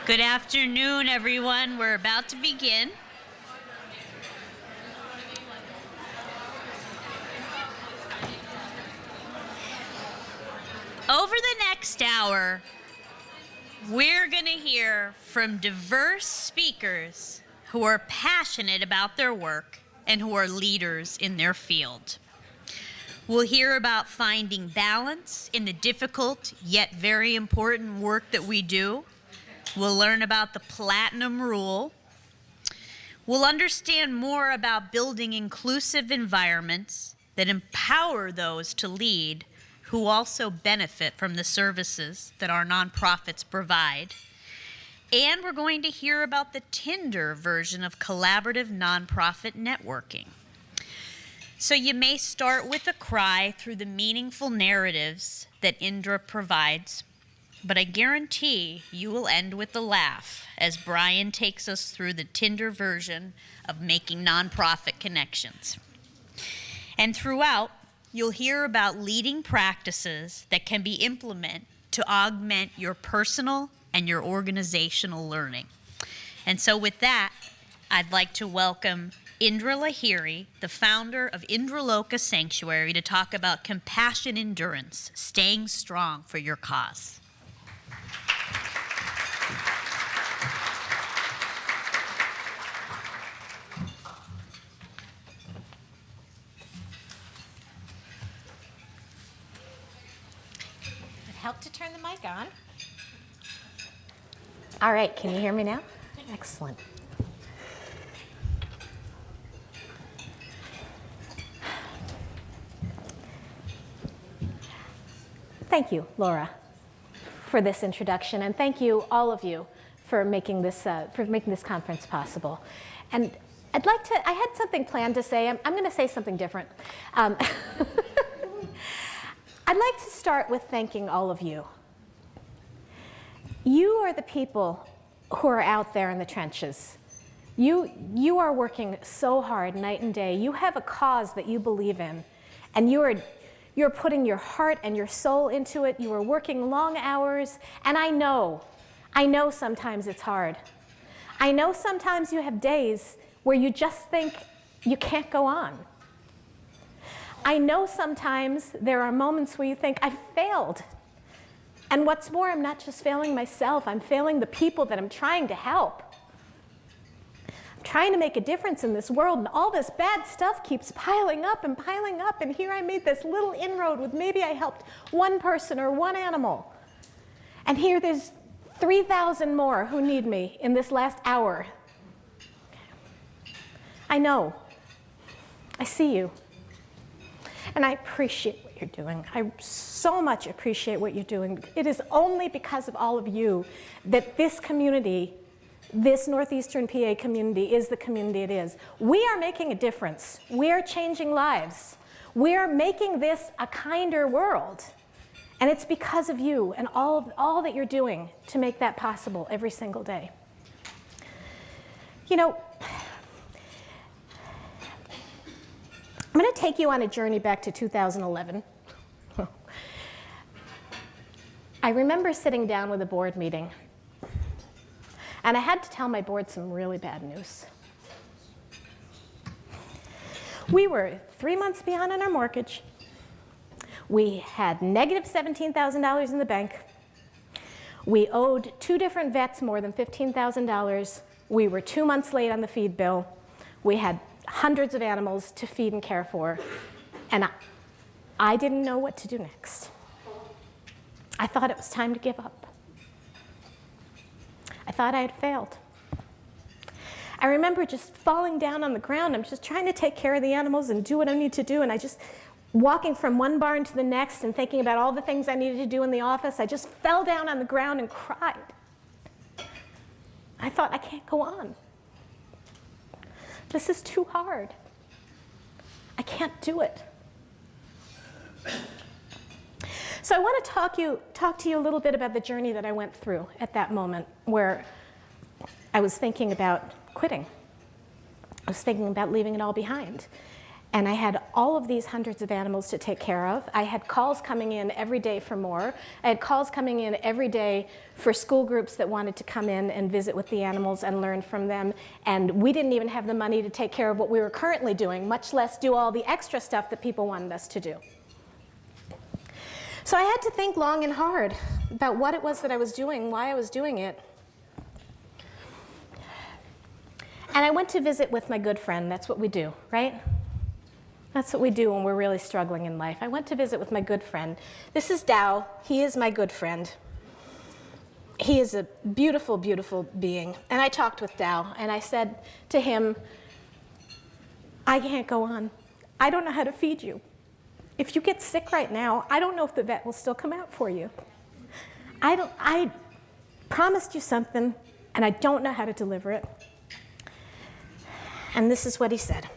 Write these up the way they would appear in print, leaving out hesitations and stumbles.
Good afternoon, everyone. We're about to begin. Over the next hour, we're going to hear from diverse speakers who are passionate about their work and who are leaders in their field. We'll hear about finding balance in the difficult yet very important work that we do. We'll learn about the Platinum Rule. We'll understand more about building inclusive environments that empower those to lead who also benefit from the services that our nonprofits provide. And we're going to hear about the Tinder version of collaborative nonprofit networking. So you may start with a cry through the meaningful narratives that Indra provides, but I guarantee you will end with a laugh as Brian takes us through the Tinder version of making nonprofit connections. And throughout, you'll hear about leading practices that can be implemented to augment your personal and your organizational learning. And so with that, I'd like to welcome Indra Lahiri, the founder of Indraloka Sanctuary, to talk about compassion endurance, staying strong for your cause. Help to turn the mic on. All right, can you hear me now? Excellent. Thank you, Laura, for this introduction, and thank you, all of you, for making this conference possible. And I had something planned to say. I'm going to say something different. I'd like to start with thanking all of you. You are the people who are out there in the trenches. You are working so hard night and day. You have a cause that you believe in, and you're putting your heart and your soul into it. You are working long hours, and I know sometimes it's hard. I know sometimes you have days where you just think you can't go on. I know sometimes there are moments where you think, I've failed. And what's more, I'm not just failing myself, I'm failing the people that I'm trying to help. I'm trying to make a difference in this world, and all this bad stuff keeps piling up, and here I made this little inroad with maybe I helped one person or one animal. And here there's 3,000 more who need me in this last hour. I know. I see you. And I appreciate what you're doing. I so much appreciate what you're doing. It is only because of all of you that this community, this Northeastern PA community, is the community it is. We are making a difference. We are changing lives. We are making this a kinder world. And it's because of you and all that you're doing to make that possible every single day. You know, I'm going to take you on a journey back to 2011. I remember sitting down with a board meeting, and I had to tell my board some really bad news. We were 3 months behind on our mortgage. We had negative $17,000 in the bank. We owed 2 different vets more than $15,000. We were 2 months late on the feed bill. We had hundreds of animals to feed and care for, and I didn't know what to do next. I thought it was time to give up. I thought I had failed. I remember just falling down on the ground. I'm just trying to take care of the animals and do what I need to do, and I just walking from one barn to the next and thinking about all the things I needed to do in the office. I just fell down on the ground and cried. I thought, I can't go on. This is too hard. I can't do it. So I want to talk to you a little bit about the journey that I went through at that moment where I was thinking about quitting. I was thinking about leaving it all behind. And I had all of these hundreds of animals to take care of. I had calls coming in every day for more. I had calls coming in every day for school groups that wanted to come in and visit with the animals and learn from them. And we didn't even have the money to take care of what we were currently doing, much less do all the extra stuff that people wanted us to do. So I had to think long and hard about what it was that I was doing, why I was doing it. And I went to visit with my good friend. That's what we do, right? That's what we do when we're really struggling in life. I went to visit with my good friend. This is Tao. He is my good friend. He is a beautiful, beautiful being. And I talked with Tao, and I said to him, I can't go on. I don't know how to feed you. If you get sick right now, I don't know if the vet will still come out for you. I promised you something, and I don't know how to deliver it. And this is what he said.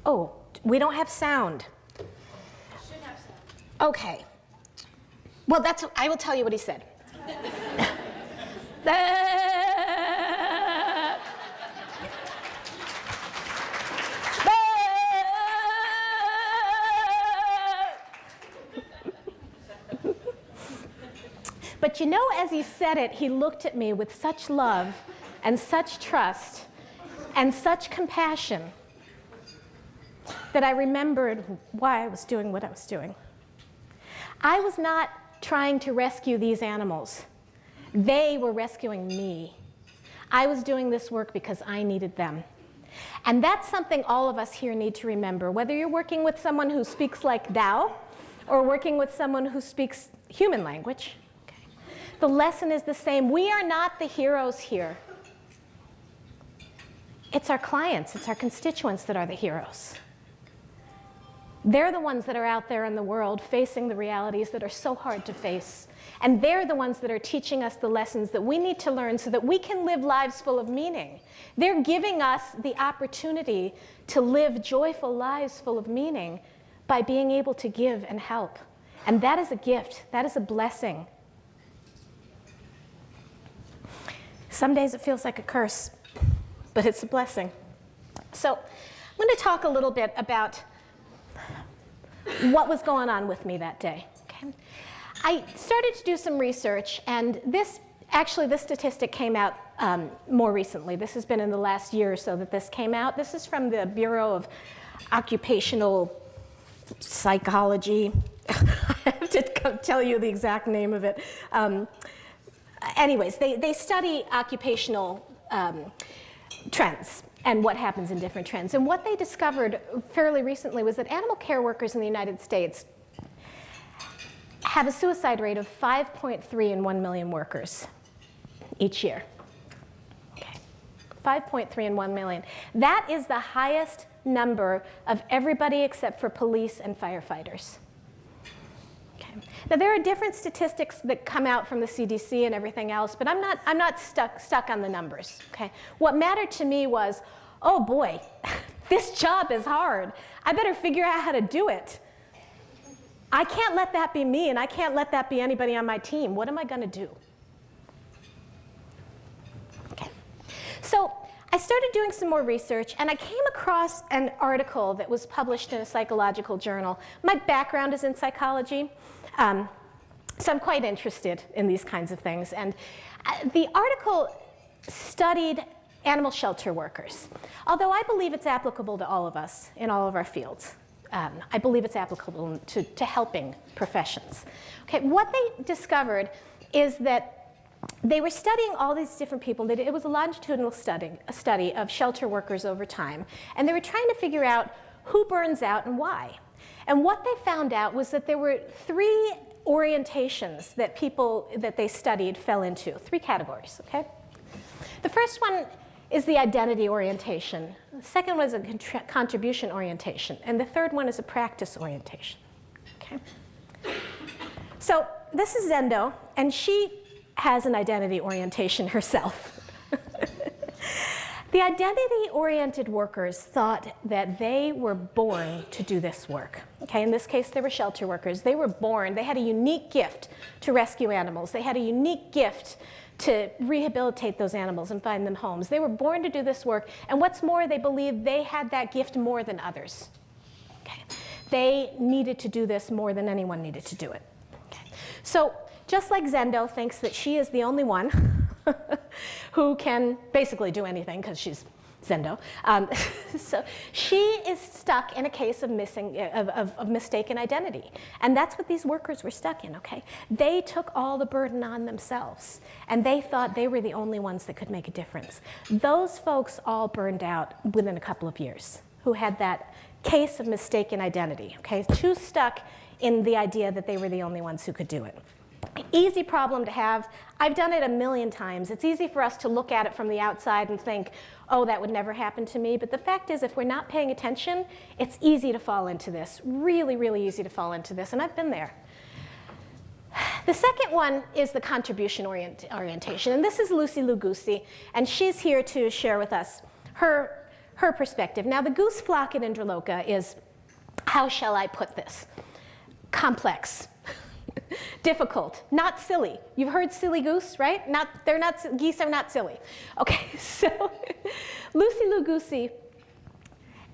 Oh, we don't have sound. Should have sound. Okay. Well, I will tell you what he said. But you know, as he said it, he looked at me with such love and such trust and such compassion that I remembered why I was doing what I was doing. I was not trying to rescue these animals. They were rescuing me. I was doing this work because I needed them. And that's something all of us here need to remember, whether you're working with someone who speaks like Tao or working with someone who speaks human language. Okay. The lesson is the same. We are not the heroes here. It's our clients, it's our constituents that are the heroes. They're the ones that are out there in the world facing the realities that are so hard to face. And they're the ones that are teaching us the lessons that we need to learn so that we can live lives full of meaning. They're giving us the opportunity to live joyful lives full of meaning by being able to give and help. And that is a gift. That is a blessing. Some days it feels like a curse, but it's a blessing. So I'm going to talk a little bit about what was going on with me that day. Okay? I started to do some research, and this statistic came out more recently. This has been in the last year or so that this came out. This is from the Bureau of Occupational Psychology. I have to tell you the exact name of it. Anyways, they study occupational trends and what happens in different trends. And what they discovered fairly recently was that animal care workers in the United States have a suicide rate of 5.3 in 1 million workers each year. Okay. 5.3 in 1 million. That is the highest number of everybody except for police and firefighters. Okay. Now there are different statistics that come out from the CDC and everything else, but I'm not stuck on the numbers. Okay. What mattered to me was, oh boy, this job is hard. I better figure out how to do it. I can't let that be me, and I can't let that be anybody on my team. What am I going to do? Okay. So I started doing some more research, and I came across an article that was published in a psychological journal. My background is in psychology, so I'm quite interested in these kinds of things. And the article studied animal shelter workers, although I believe it's applicable to all of us in all of our fields. I believe it's applicable to helping professions. Okay, what they discovered is that they were studying all these different people. It was a longitudinal study of shelter workers over time. And they were trying to figure out who burns out and why. And what they found out was that there were 3 orientations that people that they studied fell into, 3 categories, okay? The first one is the identity orientation. The second one is a contribution orientation. And the third one is a practice orientation. Okay? So this is Zendo, and she has an identity orientation herself. The identity-oriented workers thought that they were born to do this work. Okay, in this case, they were shelter workers. They were born, they had a unique gift to rescue animals. They had a unique gift to rehabilitate those animals and find them homes. They were born to do this work, and what's more, they believed they had that gift more than others. Okay. They needed to do this more than anyone needed to do it. Okay. So just like Zendo thinks that she is the only one who can basically do anything because she's Zendo. So she is stuck in a case of mistaken identity. And that's what these workers were stuck in, okay? They took all the burden on themselves, and they thought they were the only ones that could make a difference. Those folks all burned out within a couple of years who had that case of mistaken identity, okay? Too stuck in the idea that they were the only ones who could do it. Easy problem to have. I've done it a million times. It's easy for us to look at it from the outside and think, oh, that would never happen to me. But the fact is, if we're not paying attention, it's easy to fall into this. Really, really easy to fall into this. And I've been there. The second one is the contribution orientation. And this is Lucy Lugusi. And she's here to share with us her perspective. Now, the goose flock at Indraloka is, how shall I put this? Complex. Difficult, not silly. You've heard silly goose, right? Geese are not silly. Okay, so Lucy Lugusi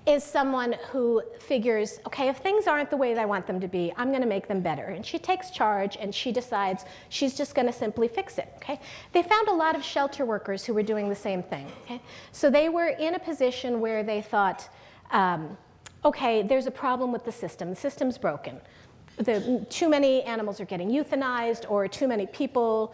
is someone who figures, okay, if things aren't the way that I want them to be, I'm going to make them better. And she takes charge and she decides she's just going to simply fix it. Okay? They found a lot of shelter workers who were doing the same thing. Okay? So they were in a position where they thought, okay, there's a problem with the system. The system's broken. Too many animals are getting euthanized, or too many people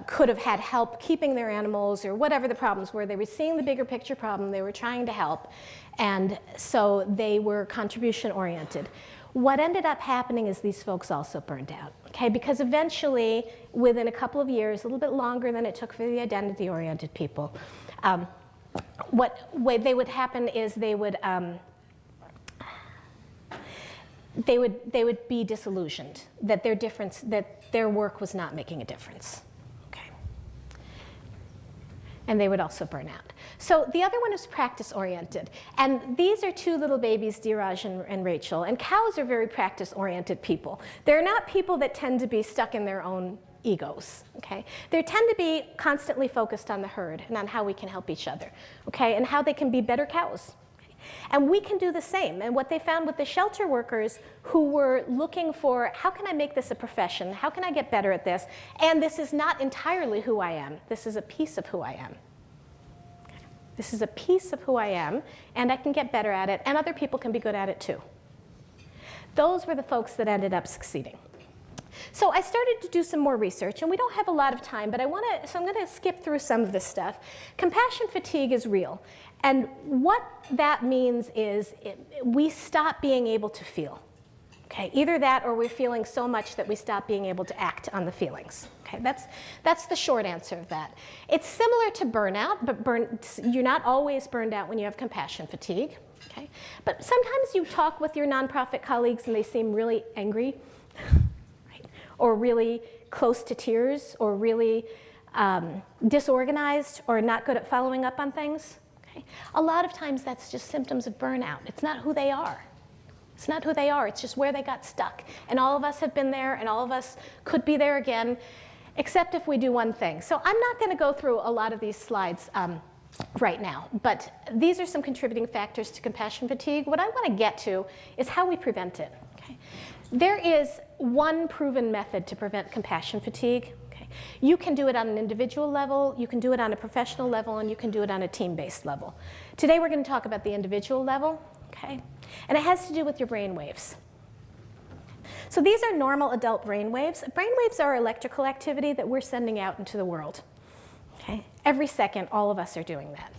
could have had help keeping their animals, or whatever the problems were. They were seeing the bigger picture problem. They were trying to help. And so they were contribution oriented. What ended up happening is these folks also burned out, okay? Because eventually, within a couple of years, a little bit longer than it took for the identity oriented people, what they would happen is they would be disillusioned that their work was not making a difference. Okay. And they would also burn out. So the other one is practice-oriented. And these are two little babies, Dheeraj and Rachel. And cows are very practice-oriented people. They're not people that tend to be stuck in their own egos. Okay? They tend to be constantly focused on the herd and on how we can help each other. Okay? And how they can be better cows. And we can do the same. And what they found with the shelter workers who were looking for, how can I make this a profession? How can I get better at this? And this is not entirely who I am. This is a piece of who I am. This is a piece of who I am, and I can get better at it, and other people can be good at it too. Those were the folks that ended up succeeding. So I started to do some more research, and we don't have a lot of time, but so I'm going to skip through some of this stuff. Compassion fatigue is real. And what that means is we stop being able to feel. Okay? Either that or we're feeling so much that we stop being able to act on the feelings. Okay? That's the short answer of that. It's similar to burnout, but you're not always burned out when you have compassion fatigue. Okay? But sometimes you talk with your nonprofit colleagues and they seem really angry, right? Or really close to tears, or really disorganized, or not good at following up on things. Okay? A lot of times that's just symptoms of burnout. It's not who they are. It's not who they are. It's just where they got stuck. And all of us have been there, and all of us could be there again, except if we do one thing. So I'm not going to go through a lot of these slides right now, but these are some contributing factors to compassion fatigue. What I want to get to is how we prevent it. Okay? There is one proven method to prevent compassion fatigue. You can do it on an individual level, you can do it on a professional level, and you can do it on a team-based level. Today we're going to talk about the individual level, okay? And it has to do with your brain waves. So these are normal adult brain waves. Brain waves are electrical activity that we're sending out into the world. Okay? Every second, all of us are doing that.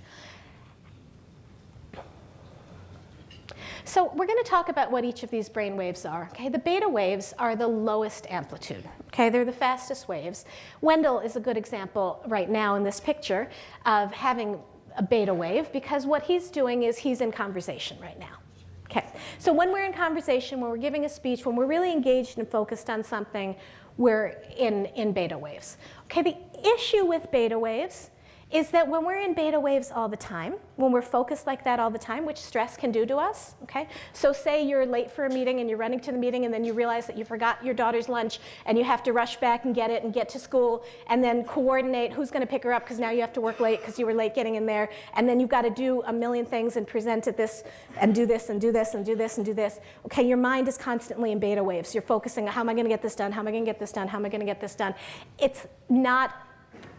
So we're going to talk about what each of these brain waves are. Okay? The beta waves are the lowest amplitude. Okay? They're the fastest waves. Wendell is a good example right now in this picture of having a beta wave, because what he's doing is he's in conversation right now. Okay? So when we're in conversation, when we're giving a speech, when we're really engaged and focused on something, we're in beta waves. Okay? The issue with beta waves is that when we're in beta waves all the time, when we're focused like that all the time, which stress can do to us, okay? So say you're late for a meeting and you're running to the meeting and then you realize that you forgot your daughter's lunch and you have to rush back and get it and get to school and then coordinate who's gonna pick her up because now you have to work late because you were late getting in there, and then you've got to do a million things and present at this and do this and do this and do this and do this. Okay, your mind is constantly in beta waves. You're focusing on how am I gonna get this done, how am I gonna get this done, how am I gonna get this done. It's not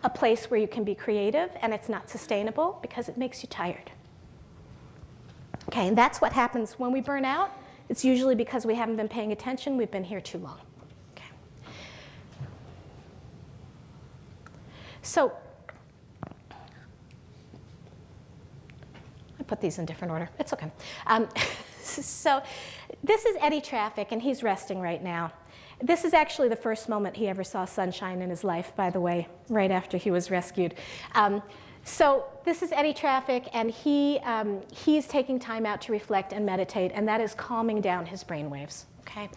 a place where you can be creative, and it's not sustainable because it makes you tired. Okay, and that's what happens when we burn out. It's usually because we haven't been paying attention, we've been here too long. Okay. So, I put these in different order, it's okay. So this is Eddie Traffic, and he's resting right now. This is actually the first moment he ever saw sunshine in his life, by the way, right after he was rescued. So this is Eddie Traffic, and he's taking time out to reflect and meditate, and that is calming down his brain waves. Okay?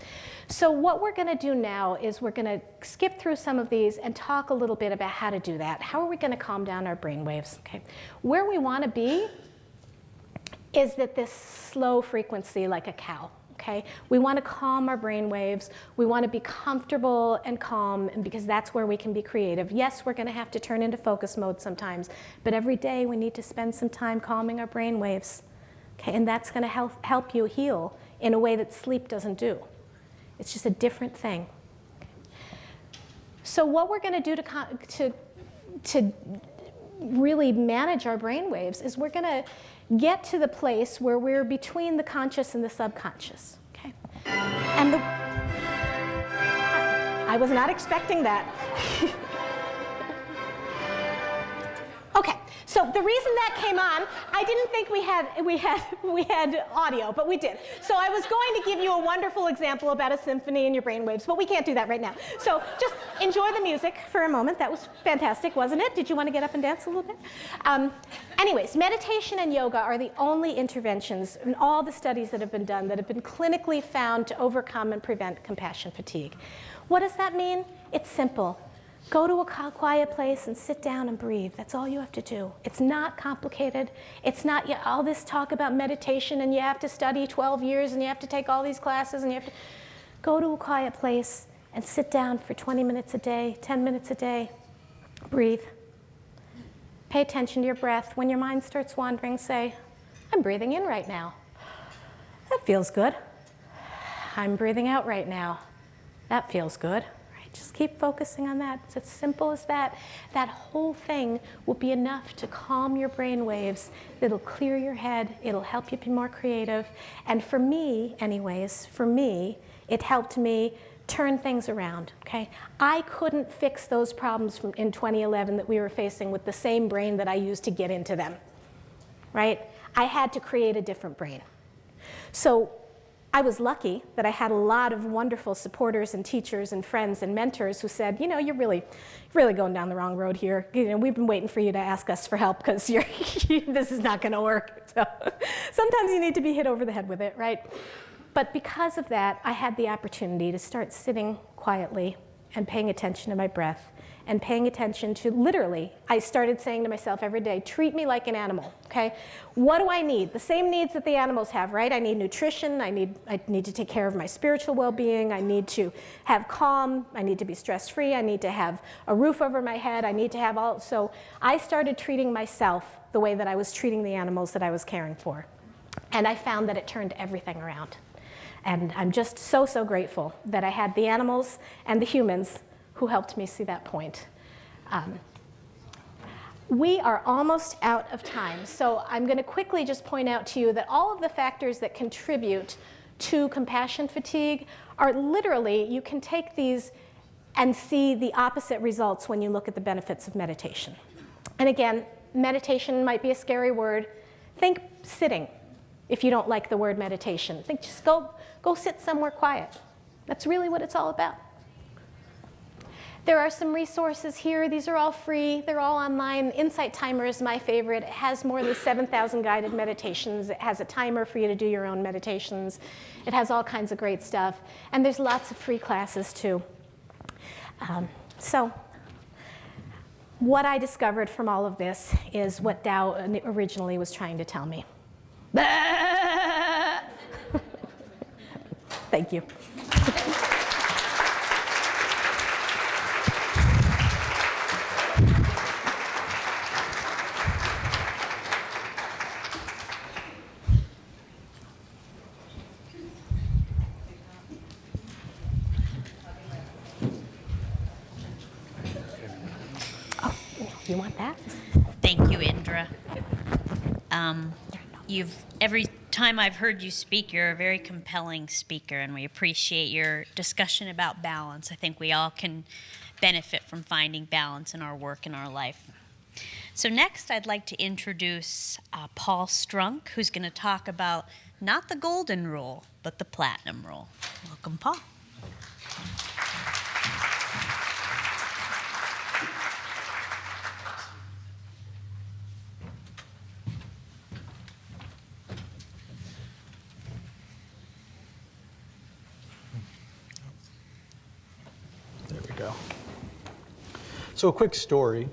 So what we're going to do now is we're going to skip through some of these and talk a little bit about how to do that. How are we going to calm down our brain waves? Okay? Where we want to be is that this slow frequency like a cow. Okay? We want to calm our brain waves. We want to be comfortable and calm, and because that's where we can be creative. Yes, we're going to have to turn into focus mode sometimes, but every day we need to spend some time calming our brain waves. Okay? And that's going to help you heal in a way that sleep doesn't do. It's just a different thing. So what we're going to do to really manage our brain waves is we're going to get to the place where we're between the conscious and the subconscious. Okay? And I was not expecting that. Okay, so the reason that came on, I didn't think we had audio, but we did. So I was going to give you a wonderful example about a symphony in your brainwaves, but we can't do that right now. So just enjoy the music for a moment. That was fantastic, wasn't it? Did you want to get up and dance a little bit? Anyways, meditation and yoga are the only interventions in all the studies that have been done that have been clinically found to overcome and prevent compassion fatigue. What does that mean? It's simple. Go to a quiet place and sit down and breathe. That's all you have to do. It's not complicated. It's not all this talk about meditation and you have to study 12 years and you have to take all these classes and you have to go to a quiet place and sit down for 20 minutes a day, 10 minutes a day. Breathe. Pay attention to your breath. When your mind starts wandering, say, I'm breathing in right now. That feels good. I'm breathing out right now. That feels good. Just keep focusing on that. It's as simple as that. That whole thing will be enough to calm your brain waves. It'll clear your head. It'll help you be more creative. And for me, anyways, it helped me turn things around, okay? I couldn't fix those problems in 2011 that we were facing with the same brain that I used to get into them, right? I had to create a different brain. So I was lucky that I had a lot of wonderful supporters and teachers and friends and mentors who said, you know, you're really going down the wrong road here. You know, we've been waiting for you to ask us for help because this is not going to work. So sometimes you need to be hit over the head with it, right? But because of that, I had the opportunity to start sitting quietly and paying attention to my breath and paying attention to, literally, I started saying to myself every day, treat me like an animal, okay? What do I need? The same needs that the animals have, right? I need nutrition, I need to take care of my spiritual well-being, I need to have calm, I need to be stress-free, I need to have a roof over my head, I need to have all, so I started treating myself the way that I was treating the animals that I was caring for. And I found that it turned everything around. And I'm just so, so grateful that I had the animals and the humans who helped me see that point. We are almost out of time, so I'm going to quickly just point out to you that all of the factors that contribute to compassion fatigue are literally, you can take these and see the opposite results when you look at the benefits of meditation. And again, meditation might be a scary word. Think sitting if you don't like the word meditation. Think just go sit somewhere quiet. That's really what it's all about. There are some resources here. These are all free. They're all online. Insight Timer is my favorite. It has more than 7,000 guided meditations. It has a timer for you to do your own meditations. It has all kinds of great stuff. And there's lots of free classes too. So What I discovered from all of this is what Dow originally was trying to tell me. Thank you. Oh, you want that? Thank you, Indra. Every time I've heard you speak, you're a very compelling speaker, and we appreciate your discussion about balance. I think we all can benefit from finding balance in our work and our life. So next, I'd like to introduce Paul Strunk, who's going to talk about not the golden rule, but the platinum rule. Welcome, Paul. There we go. So a quick story.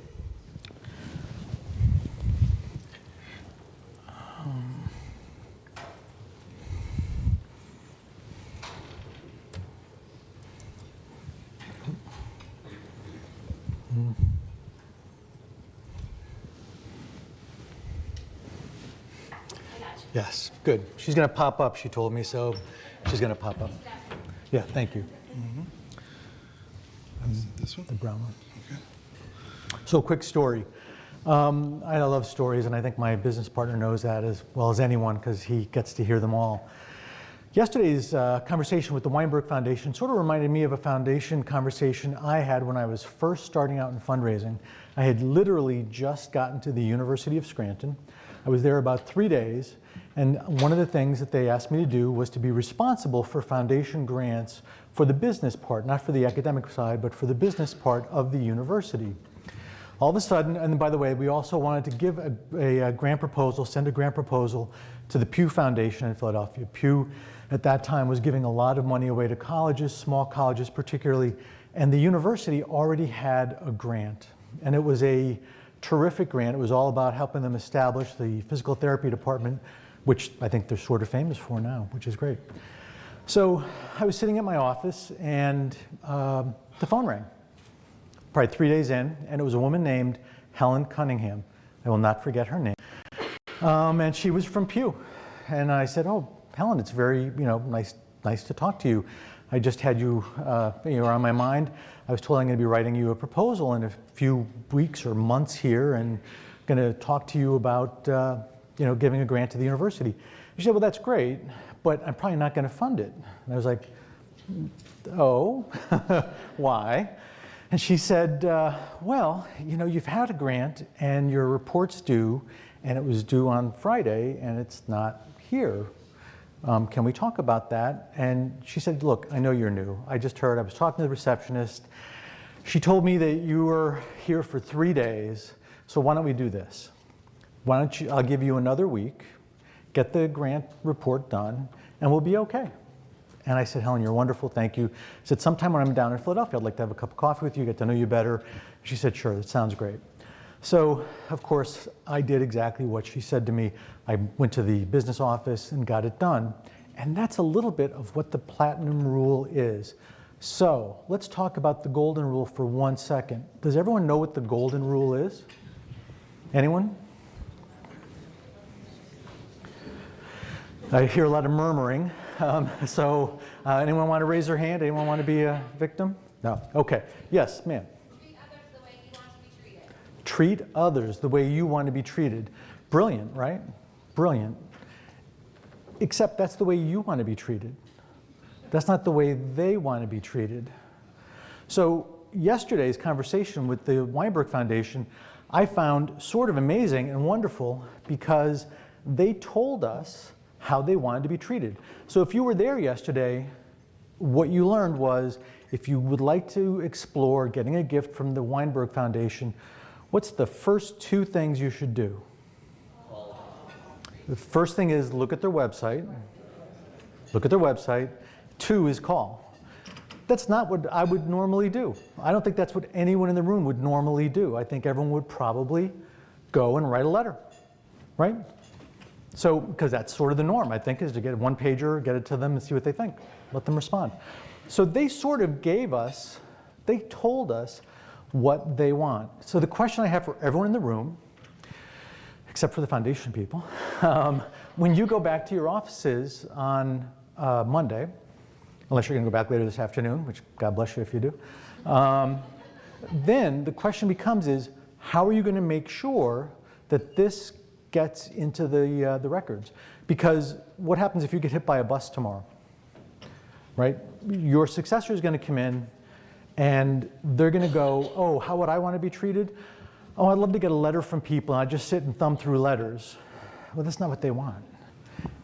Yes, good. She's going to pop up. She told me so. She's going to pop up. Yeah, thank you. This one? The brown one. Okay. So, quick story. I love stories, and I think my business partner knows that as well as anyone because he gets to hear them all. Yesterday's conversation with the Weinberg Foundation sort of reminded me of a foundation conversation I had when I was first starting out in fundraising. I had literally just gotten to the University of Scranton. I was there about 3 days, and one of the things that they asked me to do was to be responsible for foundation grants for the business part, not for the academic side, but for the business part of the university. All of a sudden, and by the way, we also wanted to give a grant proposal, send a grant proposal to the Pew Foundation in Philadelphia. Pew, at that time, was giving a lot of money away to colleges, small colleges particularly, and the university already had a grant. And it was a terrific grant. It was all about helping them establish the physical therapy department, which I think they're sort of famous for now, which is great. So I was sitting at my office, and the phone rang. Probably 3 days in, and it was a woman named Helen Cunningham. I will not forget her name. And she was from Pew. And I said, "Oh, Helen, it's very, nice to talk to you. I just had you, you were on my mind. I was told I'm going to be writing you a proposal in a few weeks or months here, and going to talk to you about, giving a grant to the university." She said, "Well, that's great, but I'm probably not going to fund it." And I was like, "Oh, why?" And she said, "Well, you've had a grant and your report's due, and it was due on Friday, and it's not here. Can we talk about that?" And she said, "Look, I know you're new. I just heard, I was talking to the receptionist. She told me that you were here for 3 days, so why don't we do this? I'll give you another week, get the grant report done, and we'll be okay." And I said, "Helen, you're wonderful, thank you." I said, "Sometime when I'm down in Philadelphia, I'd like to have a cup of coffee with you, get to know you better." She said, "Sure, that sounds great." So, of course, I did exactly what she said to me. I went to the business office and got it done. And that's a little bit of what the platinum rule is. So, let's talk about the golden rule for 1 second. Does everyone know what the golden rule is? Anyone? I hear a lot of murmuring. Anyone want to raise their hand? Anyone want to be a victim? No? Okay. Yes, ma'am. Treat others the way you want to be treated. Brilliant, right? Brilliant. Except that's the way you want to be treated. That's not the way they want to be treated. So yesterday's conversation with the Weinberg Foundation, I found sort of amazing and wonderful because they told us how they wanted to be treated. So if you were there yesterday, what you learned was if you would like to explore getting a gift from the Weinberg Foundation, what's the first 2 things you should do? The first thing is look at their website. Look at their website. 2 is call. that's not what I would normally do. I don't think that's what anyone in the room would normally do. I think everyone would probably go and write a letter, right? So, because that's sort of the norm, I think, is to get a one pager, get it to them and see what they think, let them respond. So they sort of they told us what they want. So the question I have for everyone in the room, except for the foundation people, when you go back to your offices on Monday, unless you're going to go back later this afternoon, which God bless you if you do, then the question becomes is, how are you going to make sure that this gets into the records? Because what happens if you get hit by a bus tomorrow, right? Your successor is going to come in and they're going to go, oh, how would I want to be treated? Oh, I'd love to get a letter from people, and I just sit and thumb through letters. Well, that's not what they want.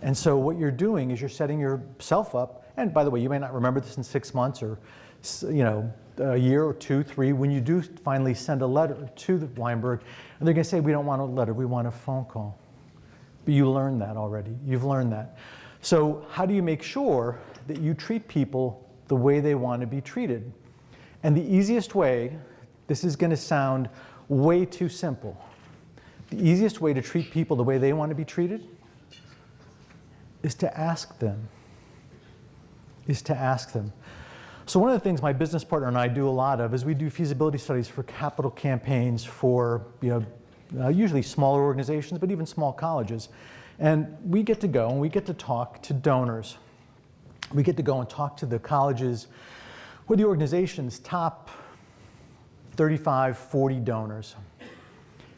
And so what you're doing is you're setting yourself up, and by the way, you may not remember this in 6 months or a year or 2, 3, when you do finally send a letter to the Weinberg, and they're going to say, we don't want a letter, we want a phone call. But you learned that already. You've learned that. So how do you make sure that you treat people the way they want to be treated? And the easiest way, this is going to sound way too simple, the easiest way to treat people the way they want to be treated is to ask them. So one of the things my business partner and I do a lot of is we do feasibility studies for capital campaigns for usually smaller organizations, but even small colleges. And we get to go and we get to talk to donors. We get to go and talk to the colleges or the organization's top 35, 40 donors.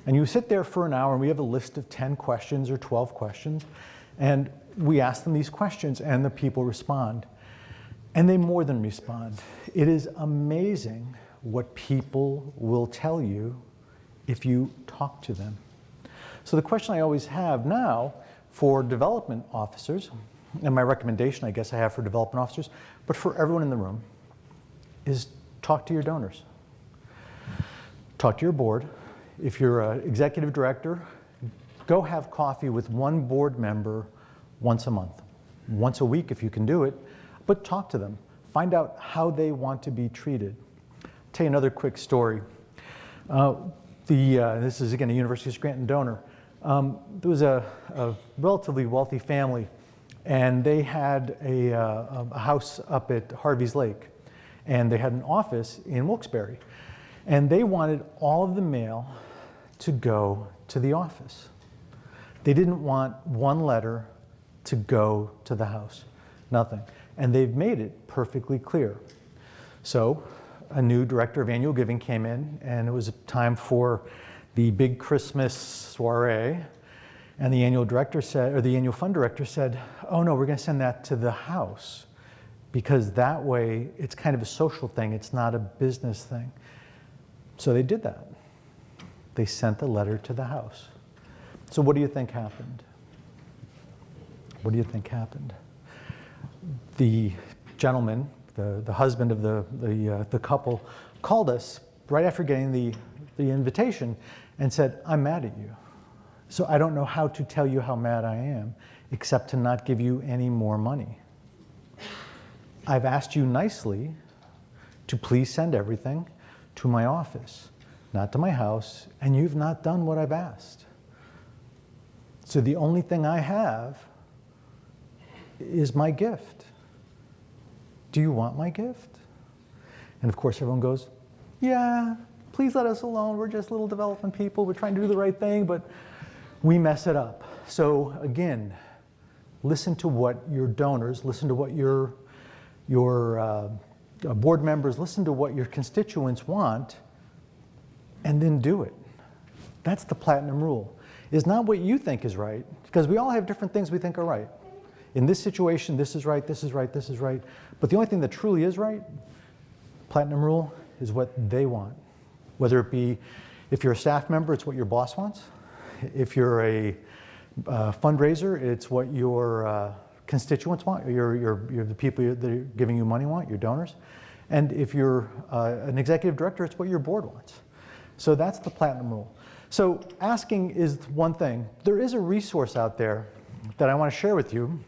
And you sit there for an hour and we have a list of 10 questions or 12 questions. And we ask them these questions and the people respond. And they more than respond. It is amazing what people will tell you if you talk to them. So the question I always have now for development officers, and my recommendation I guess I have for development officers, but for everyone in the room, is talk to your donors. Talk to your board. If you're an executive director, go have coffee with one board member once a month, once a week if you can do it. But talk to them. Find out how they want to be treated. I'll tell you another quick story. This is, again, a University of Scranton donor. There was a relatively wealthy family, and they had a house up at Harvey's Lake, and they had an office in Wilkes-Barre. And they wanted all of the mail to go to the office. They didn't want one letter to go to the house, nothing. And they've made it perfectly clear. So a new director of annual giving came in, and it was time for the big Christmas soiree. And the annual director said, or the annual fund director said, oh no, we're going to send that to the house, because that way it's kind of a social thing, it's not a business thing. So they did that. They sent the letter to the house. So what do you think happened? What do you think happened? The gentleman, the husband of the couple, called us right after getting the invitation and said, I'm mad at you. So I don't know how to tell you how mad I am, except to not give you any more money. I've asked you nicely to please send everything to my office, not to my house, and you've not done what I've asked. So the only thing I have is my gift. Do you want my gift? And of course everyone goes, yeah, please let us alone. We're just little development people. We're trying to do the right thing, but we mess it up. So again, listen to what your donors, listen to what your board members, listen to what your constituents want, and then do it. That's the platinum rule. It's not what you think is right, because we all have different things we think are right. In this situation, this is right, this is right, this is right. But the only thing that truly is right, platinum rule, is what they want. Whether it be, if you're a staff member, it's what your boss wants. If you're a fundraiser, it's what your constituents want, the people that are giving you money want, your donors. And if you're an executive director, it's what your board wants. So that's the platinum rule. So asking is one thing. There is a resource out there that I want to share with you.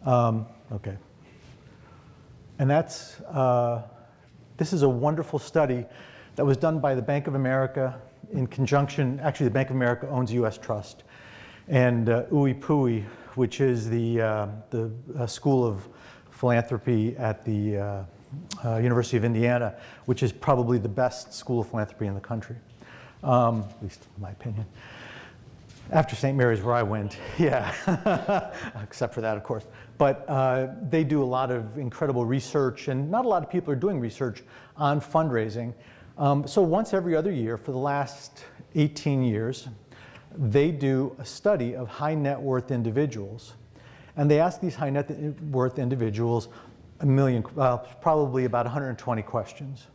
Okay. And this is a wonderful study that was done by the Bank of America in conjunction, actually the Bank of America owns US Trust, and UIPUI, which is the School of Philanthropy at the University of Indiana, which is probably the best school of philanthropy in the country, at least in my opinion. After St. Mary's, where I went, yeah, except for that, of course. But they do a lot of incredible research, and not a lot of people are doing research on fundraising. So once every other year for the last 18 years, they do a study of high net worth individuals. And they ask these high net worth individuals probably about 120 questions.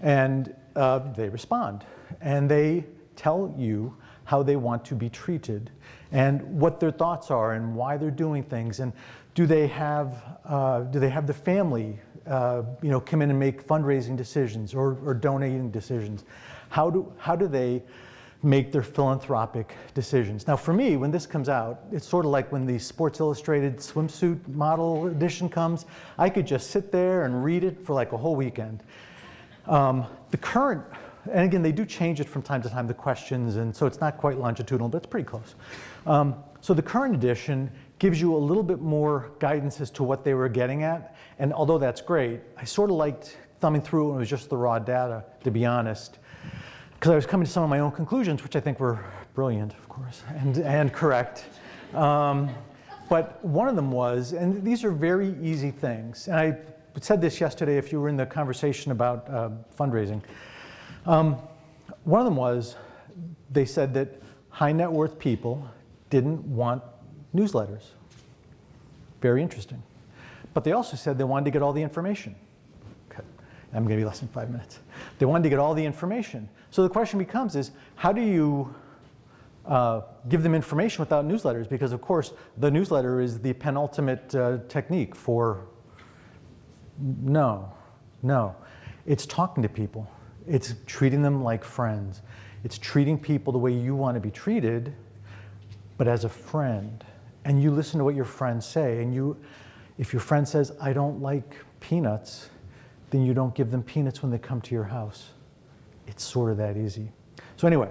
And they respond. And they tell you how they want to be treated and what their thoughts are and why they're doing things. And do they have the family come in and make fundraising decisions or donating decisions? How do they make their philanthropic decisions? Now for me, when this comes out, it's sort of like when the Sports Illustrated swimsuit model edition comes. I could just sit there and read it for like a whole weekend. The current, and again, they do change it from time to time, the questions, and so it's not quite longitudinal, but it's pretty close. So the current edition gives you a little bit more guidance as to what they were getting at, and although that's great, I sort of liked thumbing through it when it was just the raw data, to be honest, because I was coming to some of my own conclusions, which I think were brilliant, of course, and correct. But one of them was, and these are very easy things, and I said this yesterday if you were in the conversation about fundraising. One of them was, they said that high net worth people didn't want newsletters. Very interesting. But they also said they wanted to get all the information. Okay, I'm going to be less than 5 minutes. They wanted to get all the information. So the question becomes is, how do you give them information without newsletters? Because of course, the newsletter is the penultimate technique for, no. It's talking to people. It's treating them like friends. It's treating people the way you want to be treated, but as a friend. And you listen to what your friends say. And if your friend says, I don't like peanuts, then you don't give them peanuts when they come to your house. It's sort of that easy. So anyway,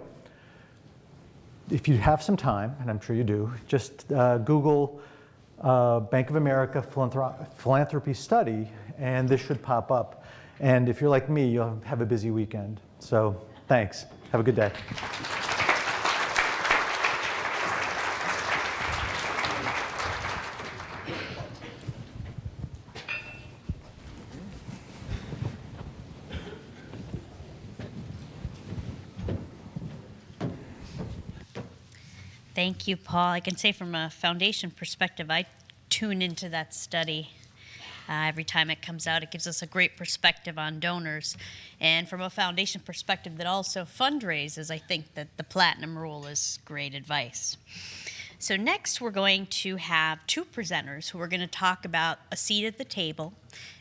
if you have some time, and I'm sure you do, just Google Bank of America philanthropy study, and this should pop up. And if you're like me, you'll have a busy weekend. So thanks. Have a good day. Thank you, Paul. I can say from a foundation perspective, I tune into that study. Every time it comes out, it gives us a great perspective on donors. And from a foundation perspective that also fundraises, I think that the Platinum Rule is great advice. So next, we're going to have two presenters who are going to talk about a seat at the table,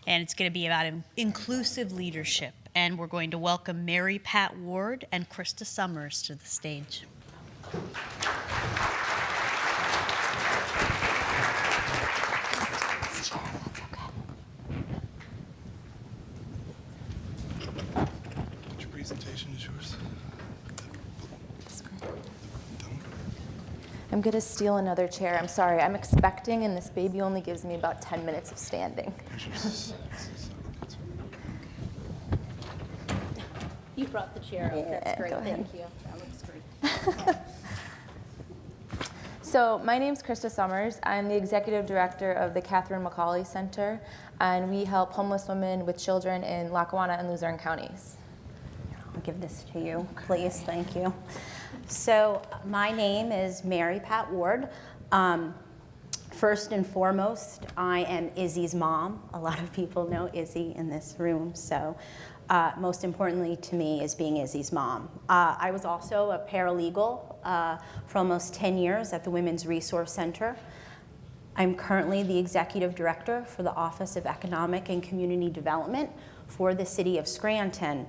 and it's going to be about inclusive leadership. And we're going to welcome Mary Pat Ward and Krista Summers to the stage. I'm going to steal another chair. I'm sorry. I'm expecting, and this baby only gives me about 10 minutes of standing. You brought the chair up. Yeah, That's great. go ahead. Thank you. That looks great. So my name's Krista Summers. I'm the executive director of the Catherine Macaulay Center, and we help homeless women with children in Lackawanna and Luzerne counties. I'll give this to you, please. Thank you. So my name is Mary Pat Ward. First and foremost, I am Izzy's mom. A lot of people know Izzy in this room, so most importantly to me is being Izzy's mom. I was also a paralegal for almost 10 years at the Women's Resource Center. I'm currently the executive director for the Office of Economic and Community Development for the city of Scranton.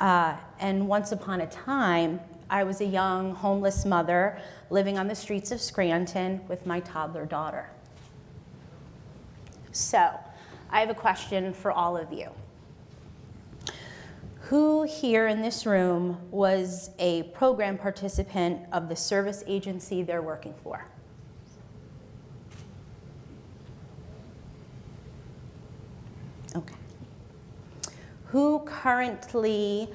And once upon a time, I was a young homeless mother living on the streets of Scranton with my toddler daughter. So I have a question for all of you. Who here in this room was a program participant of the service agency they're working for? Okay. Who currently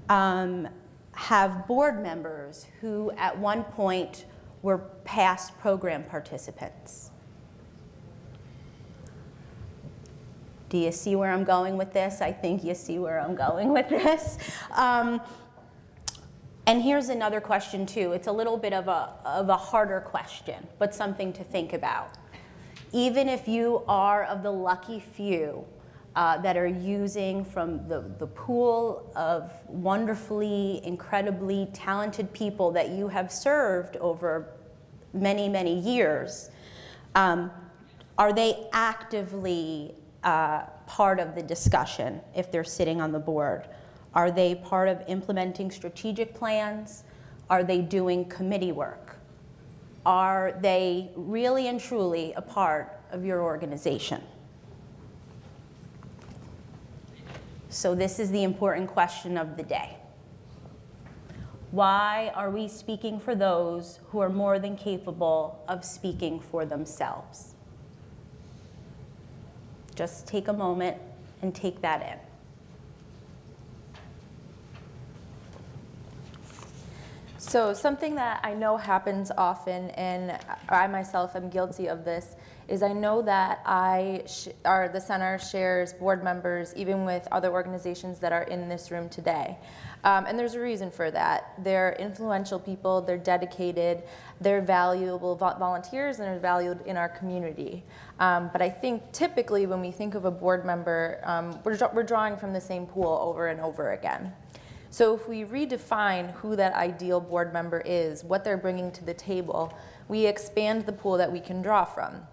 have board members who at one point were past program participants? Do you see where I'm going with this? I think you see where I'm going with this. And here's another question too. It's a little bit of a harder question, but something to think about. Even if you are of the lucky few that are using from the pool of wonderfully, incredibly talented people that you have served over many, many years, are they actively part of the discussion if they're sitting on the board? Are they part of implementing strategic plans? Are they doing committee work? Are they really and truly a part of your organization? So this is the important question of the day. Why are we speaking for those who are more than capable of speaking for themselves? Just take a moment and take that in. So something that I know happens often, and I myself am guilty of this, is I know that the center shares board members even with other organizations that are in this room today. And there's a reason for that. They're influential people, they're dedicated, they're valuable volunteers, and are valued in our community. But I think typically when we think of a board member, we're drawing from the same pool over and over again. So if we redefine who that ideal board member is, what they're bringing to the table, we expand the pool that we can draw from.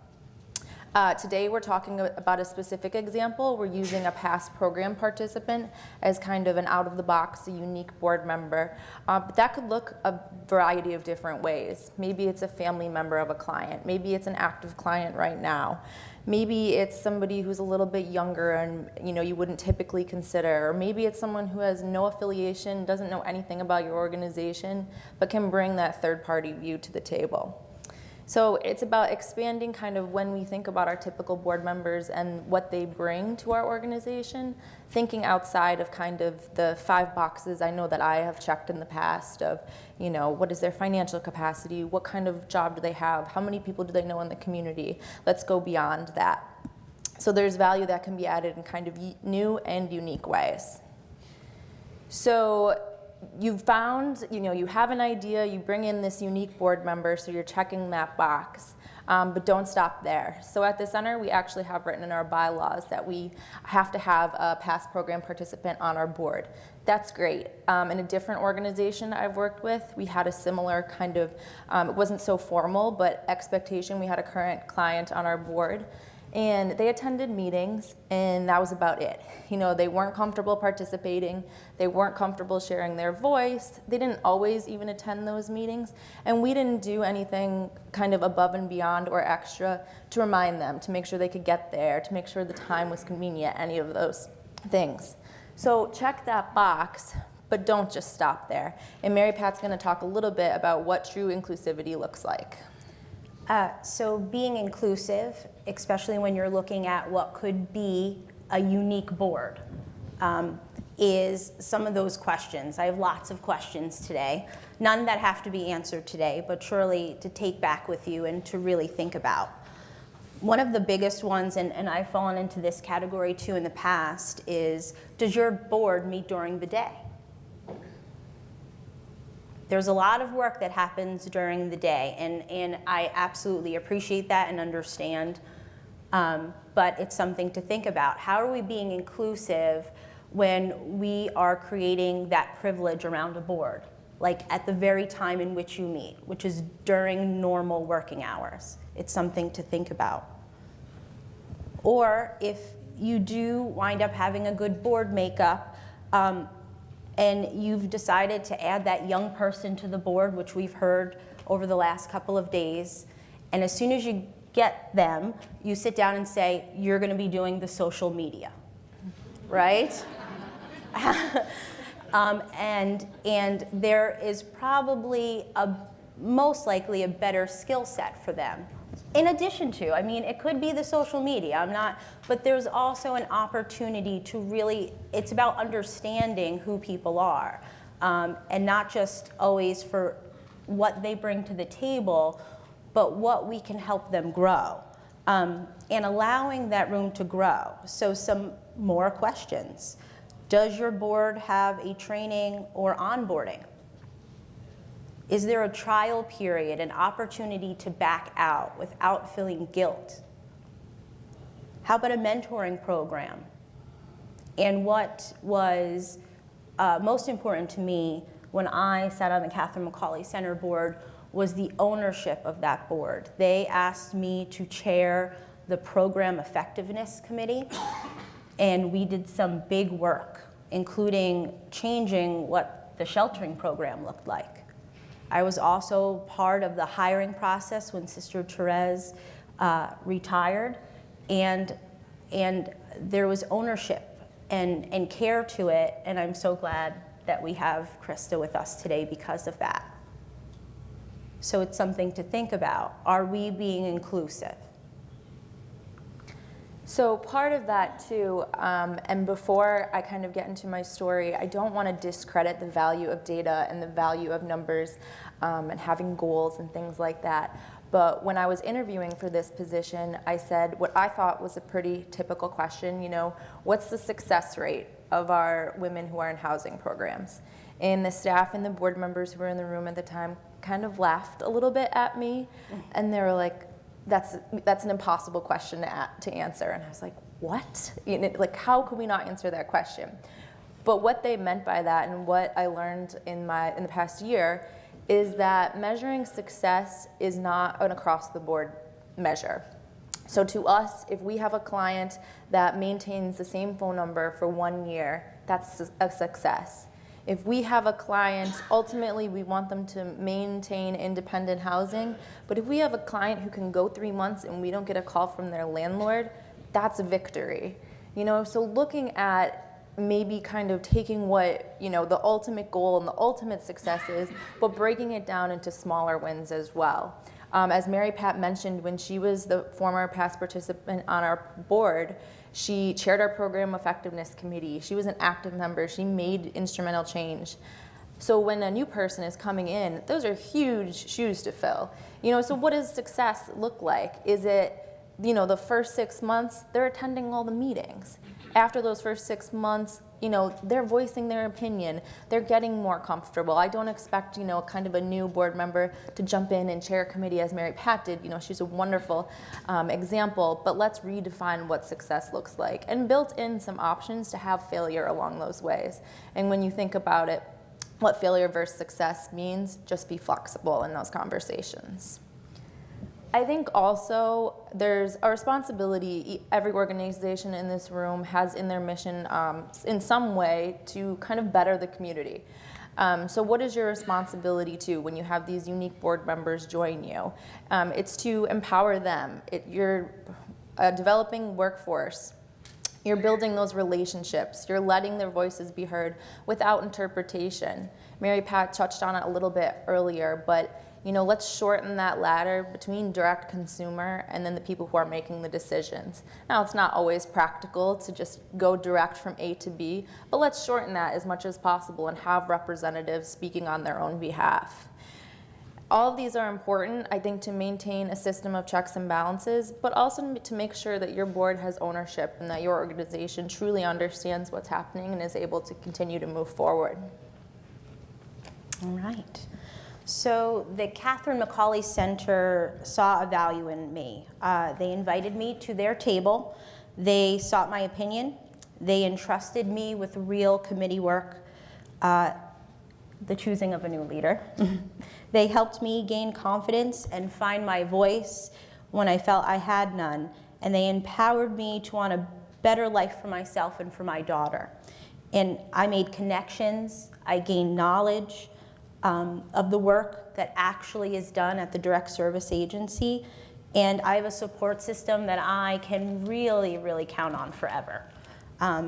Today we're talking about a specific example. We're using a past program participant as kind of an out-of-the-box, a unique board member. But that could look a variety of different ways. Maybe it's a family member of a client. Maybe it's an active client right now. Maybe it's somebody who's a little bit younger and you wouldn't typically consider. Or maybe it's someone who has no affiliation, doesn't know anything about your organization, but can bring that third-party view to the table. So it's about expanding kind of when we think about our typical board members and what they bring to our organization, thinking outside of kind of the 5 boxes I know that I have checked in the past of, what is their financial capacity, what kind of job do they have, how many people do they know in the community. Let's go beyond that. So there's value that can be added in kind of new and unique ways. So you've found, you have an idea, you bring in this unique board member, so you're checking that box. But don't stop there. So at the center, we actually have written in our bylaws that we have to have a past program participant on our board. That's great. In a different organization I've worked with, we had a similar kind of, it wasn't so formal, but expectation. We had a current client on our board. And they attended meetings, and that was about it. They weren't comfortable participating. They weren't comfortable sharing their voice. They didn't always even attend those meetings. And we didn't do anything kind of above and beyond or extra to remind them, to make sure they could get there, to make sure the time was convenient, any of those things. So check that box, but don't just stop there. And Mary Pat's going to talk a little bit about what true inclusivity looks like. So being inclusive, especially when you're looking at what could be a unique board, is some of those questions. I have lots of questions today, none that have to be answered today, but surely to take back with you and to really think about. One of the biggest ones, and I've fallen into this category too in the past, is does your board meet during the day? There's a lot of work that happens during the day, and I absolutely appreciate that and understand, but it's something to think about. How are we being inclusive when we are creating that privilege around a board, like at the very time in which you meet, which is during normal working hours? It's something to think about. Or if you do wind up having a good board makeup, and you've decided to add that young person to the board, which we've heard over the last couple of days, and as soon as you get them, you sit down and say, you're going to be doing the social media, right? And there is probably most likely a better skill set for them. In addition to, I mean, it could be the social media, but there's also an opportunity to really, it's about understanding who people are, and not just always for what they bring to the table, but what we can help them grow, and allowing that room to grow. So some more questions. Does your board have a training or onboarding? Is there a trial period, an opportunity to back out without feeling guilt? How about a mentoring program? And what was most important to me when I sat on the Catherine McCauley Center board was the ownership of that board. They asked me to chair the Program Effectiveness Committee, and we did some big work, including changing what the sheltering program looked like. I was also part of the hiring process when Sister Therese retired, and there was ownership and care to it, and I'm so glad that we have Krista with us today because of that. So it's something to think about. Are we being inclusive? So part of that too, and before I kind of get into my story, I don't want to discredit the value of data and the value of numbers and having goals and things like that. But when I was interviewing for this position, I said what I thought was a pretty typical question, you know, what's the success rate of our women who are in housing programs? And the staff and the board members who were in the room at the time kind of laughed a little bit at me, and they were like, that's an impossible question to answer. And I was like, what? You know, like, how could we not answer that question? But what they meant by that, and what I learned in the past year, is that measuring success is not an across-the-board measure. So to us, if we have a client that maintains the same phone number for 1 year, that's a success. If we have a client, ultimately we want them to maintain independent housing, but if we have a client who can go 3 months and we don't get a call from their landlord, that's a victory. You know, so looking at maybe kind of taking what, you know, the ultimate goal and the ultimate success is, but breaking it down into smaller wins as well. As Mary Pat mentioned, when she was the former past participant on our board, she chaired our Program Effectiveness Committee. She was an active member. She made instrumental change. So when a new person is coming in, those are huge shoes to fill. You know, so what does success look like? Is it, you know, the first 6 months, they're attending all the meetings. After those first 6 months, you know, they're voicing their opinion. They're getting more comfortable. I don't expect, you know, kind of a new board member to jump in and chair a committee as Mary Pat did. You know, she's a wonderful example, but let's redefine what success looks like and built in some options to have failure along those ways. And when you think about it, what failure versus success means, just be flexible in those conversations. I think also there's a responsibility every organization in this room has in their mission in some way to kind of better the community. So what is your responsibility to when you have these unique board members join you? It's to empower them. You're a developing workforce. You're building those relationships. You're letting their voices be heard without interpretation. Mary Pat touched on it a little bit earlier, but you know, let's shorten that ladder between direct consumer and then the people who are making the decisions. Now, it's not always practical to just go direct from A to B, but let's shorten that as much as possible and have representatives speaking on their own behalf. All of these are important, I think, to maintain a system of checks and balances, but also to make sure that your board has ownership and that your organization truly understands what's happening and is able to continue to move forward. All right. So the Catherine McCauley Center saw a value in me. They invited me to their table. They sought my opinion. They entrusted me with real committee work, the choosing of a new leader. They helped me gain confidence and find my voice when I felt I had none. And they empowered me to want a better life for myself and for my daughter. And I made connections. I gained knowledge of the work that actually is done at the direct service agency, And I have a support system that I can really, really count on forever.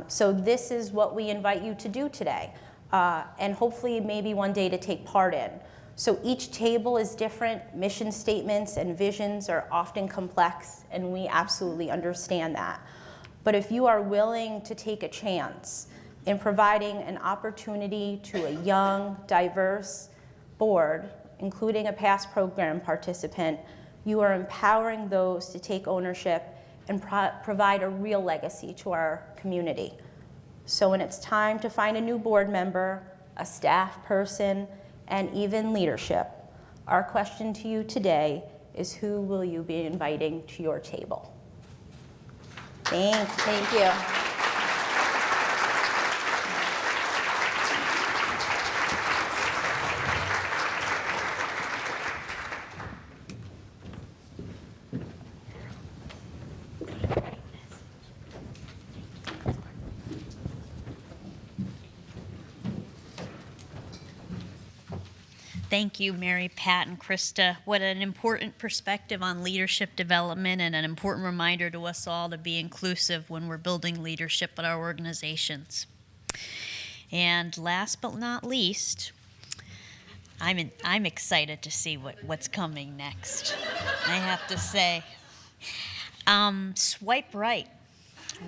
So this is what we invite you to do today, and hopefully maybe one day to take part in. So each table is different. Mission statements and visions are often complex, and we absolutely understand that. But if you are willing to take a chance in providing an opportunity to a young, diverse board, including a past program participant, you are empowering those to take ownership and provide a real legacy to our community. So when it's time to find a new board member, a staff person, and even leadership, our question to you today is, who will you be inviting to your table? Thank you. Thank you, Mary, Pat, and Krista. What an important perspective on leadership development, and an important reminder to us all to be inclusive when we're building leadership at our organizations. And last but not least, I'm excited to see what's coming next, I have to say. Swipe right.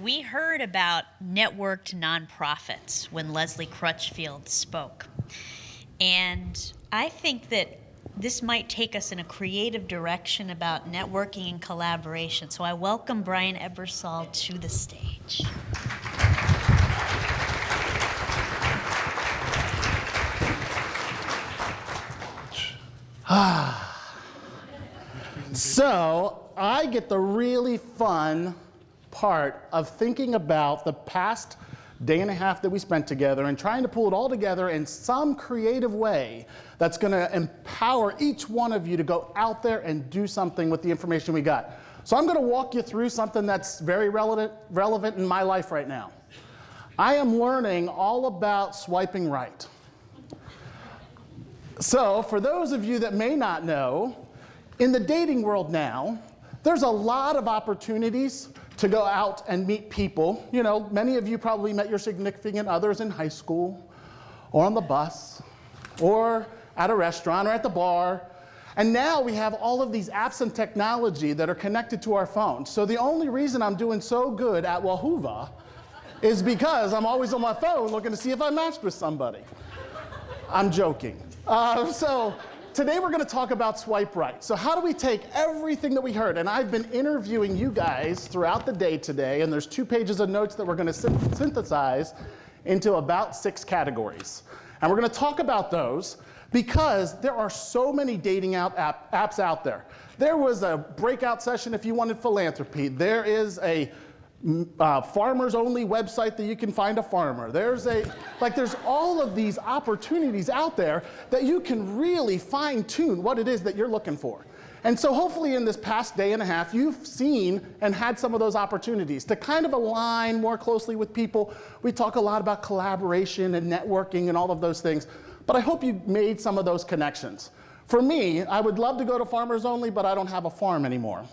We heard about networked nonprofits when Leslie Crutchfield spoke. And I think that this might take us in a creative direction about networking and collaboration. So I welcome Brian Ebersol to the stage. So I get the really fun part of thinking about the past day and a half that we spent together and trying to pull it all together in some creative way that's going to empower each one of you to go out there and do something with the information we got. So I'm going to walk you through something that's very relevant in my life right now. I am learning all about swiping right. So for those of you that may not know, in the dating world now, there's a lot of opportunities to go out and meet people. You know, many of you probably met your significant others in high school, or on the bus, or at a restaurant, or at the bar. And now we have all of these apps and technology that are connected to our phones. So the only reason I'm doing so good at Wahoo is because I'm always on my phone looking to see if I matched with somebody. I'm joking. So today we're going to talk about swipe right. So how do we take everything that we heard? And I've been interviewing you guys throughout the day today, and there's 2 pages of notes that we're going to synthesize into about 6 categories. And we're going to talk about those because there are so many dating apps out there. There was a breakout session if you wanted philanthropy. There is a farmers only website that you can find a farmer. There's all of these opportunities out there that you can really fine tune what it is that you're looking for. And so hopefully in this past day and a half, you've seen and had some of those opportunities to kind of align more closely with people. We talk a lot about collaboration and networking and all of those things, but I hope you made some of those connections. For me, I would love to go to Farmers Only, but I don't have a farm anymore.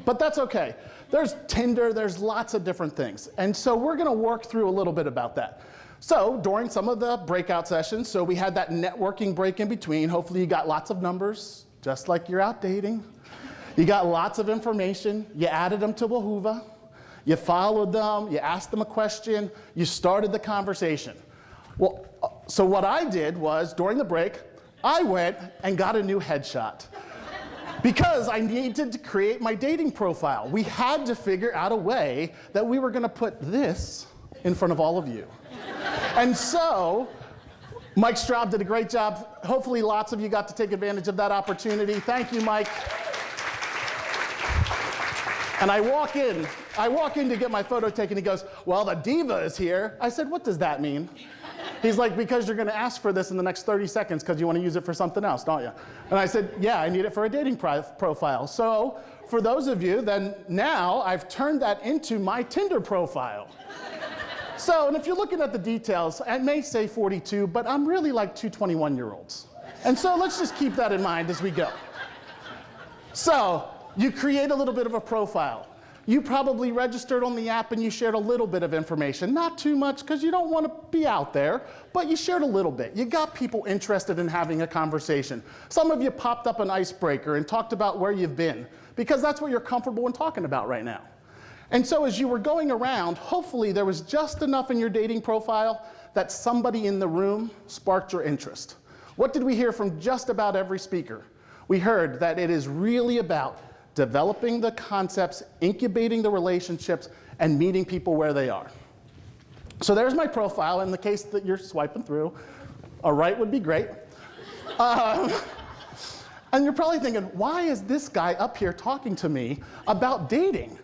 But that's okay. There's Tinder, there's lots of different things. And so we're going to work through a little bit about that. So during some of the breakout sessions, so we had that networking break in between. Hopefully you got lots of numbers, just like you're out dating. You got lots of information. You added them to Wahoo. You followed them. You asked them a question. You started the conversation. Well, so what I did was, during the break, I went and got a new headshot. Because I needed to create my dating profile. We had to figure out a way that we were going to put this in front of all of you. And so Mike Straub did a great job. Hopefully lots of you got to take advantage of that opportunity. Thank you, Mike. And I walk in to get my photo taken. He goes, "Well, the diva is here." I said, "What does that mean?" He's like, "Because you're going to ask for this in the next 30 seconds because you want to use it for something else, don't you?" And I said, "Yeah, I need it for a dating profile." So for those of you, then now I've turned that into my Tinder profile. So, and if you're looking at the details, it may say 42, but I'm really like 2 21-year-olds. And so let's just keep that in mind as we go. So You create a little bit of a profile. You probably registered on the app and you shared a little bit of information. Not too much because you don't want to be out there, but you shared a little bit. You got people interested in having a conversation. Some of you popped up an icebreaker and talked about where you've been because that's what you're comfortable in talking about right now. And so as you were going around, hopefully there was just enough in your dating profile that somebody in the room sparked your interest. What did we hear from just about every speaker? We heard that it is really about developing the concepts, incubating the relationships, and meeting people where they are. So there's my profile in the case that you're swiping through. A right would be great. And you're probably thinking, why is this guy up here talking to me about dating?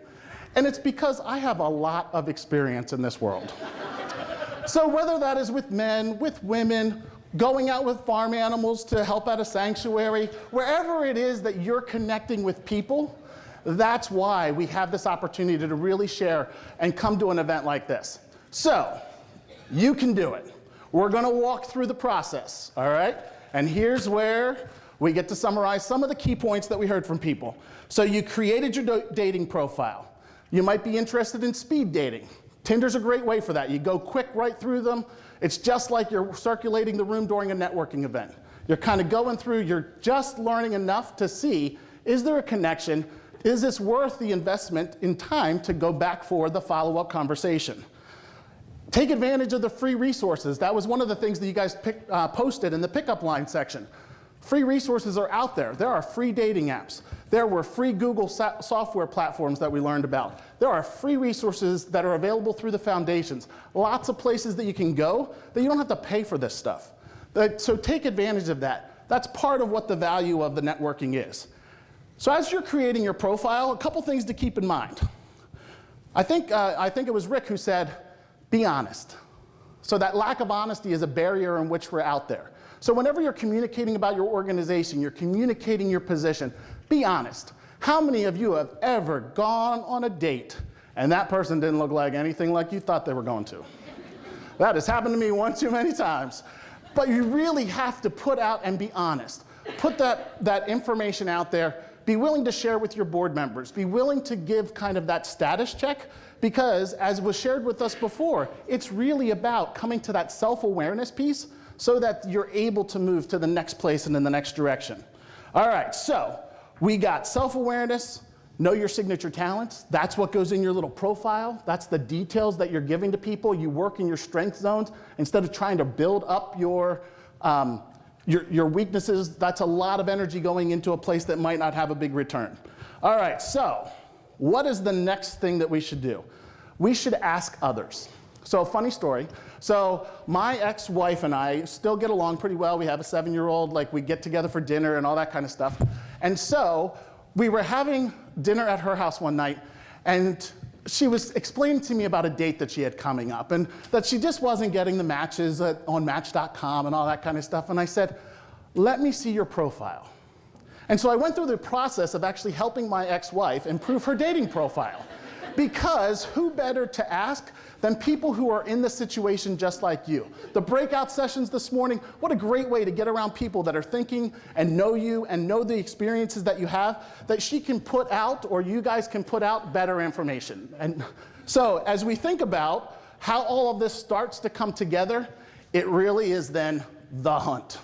And it's because I have a lot of experience in this world. So whether that is with men, with women, going out with farm animals to help at a sanctuary, wherever it is that you're connecting with people, that's why we have this opportunity to really share and come to an event like this. So, you can do it. We're gonna walk through the process, all right? And here's where we get to summarize some of the key points that we heard from people. So you created your dating profile. You might be interested in speed dating. Tinder's a great way for that. You go quick right through them. It's just like you're circulating the room during a networking event. You're kind of going through, you're just learning enough to see, is there a connection? Is this worth the investment in time to go back for the follow-up conversation? Take advantage of the free resources. That was one of the things that you guys posted in the pickup line section. Free resources are out there. There are free dating apps. There were free Google software platforms that we learned about. There are free resources that are available through the foundations. Lots of places that you can go that you don't have to pay for this stuff. So take advantage of that. That's part of what the value of the networking is. So as you're creating your profile, a couple things to keep in mind. I think it was Rick who said, be honest. So that lack of honesty is a barrier in which we're out there. So whenever you're communicating about your organization, you're communicating your position, be honest. How many of you have ever gone on a date and that person didn't look like anything like you thought they were going to? That has happened to me one too many times. But you really have to put out and be honest. Put that information out there. Be willing to share with your board members. Be willing to give kind of that status check because, as was shared with us before, it's really about coming to that self-awareness piece so that you're able to move to the next place and in the next direction. All right, so we got self-awareness, know your signature talents. That's what goes in your little profile. That's the details that you're giving to people. You work in your strength zones instead of trying to build up your weaknesses. That's a lot of energy going into a place that might not have a big return. All right, so what is the next thing that we should do? We should ask others. So a funny story. So my ex-wife and I still get along pretty well. We have a 7-year-old, like we get together for dinner and all that kind of stuff. And so we were having dinner at her house one night, and she was explaining to me about a date that she had coming up, and that she just wasn't getting the matches on Match.com and all that kind of stuff. And I said, let me see your profile. And so I went through the process of actually helping my ex-wife improve her dating profile. Because who better to ask than people who are in the situation just like you? The breakout sessions this morning, what a great way to get around people that are thinking and know you and know the experiences that you have, that she can put out, or you guys can put out better information. And so as we think about how all of this starts to come together, it really is then the hunt.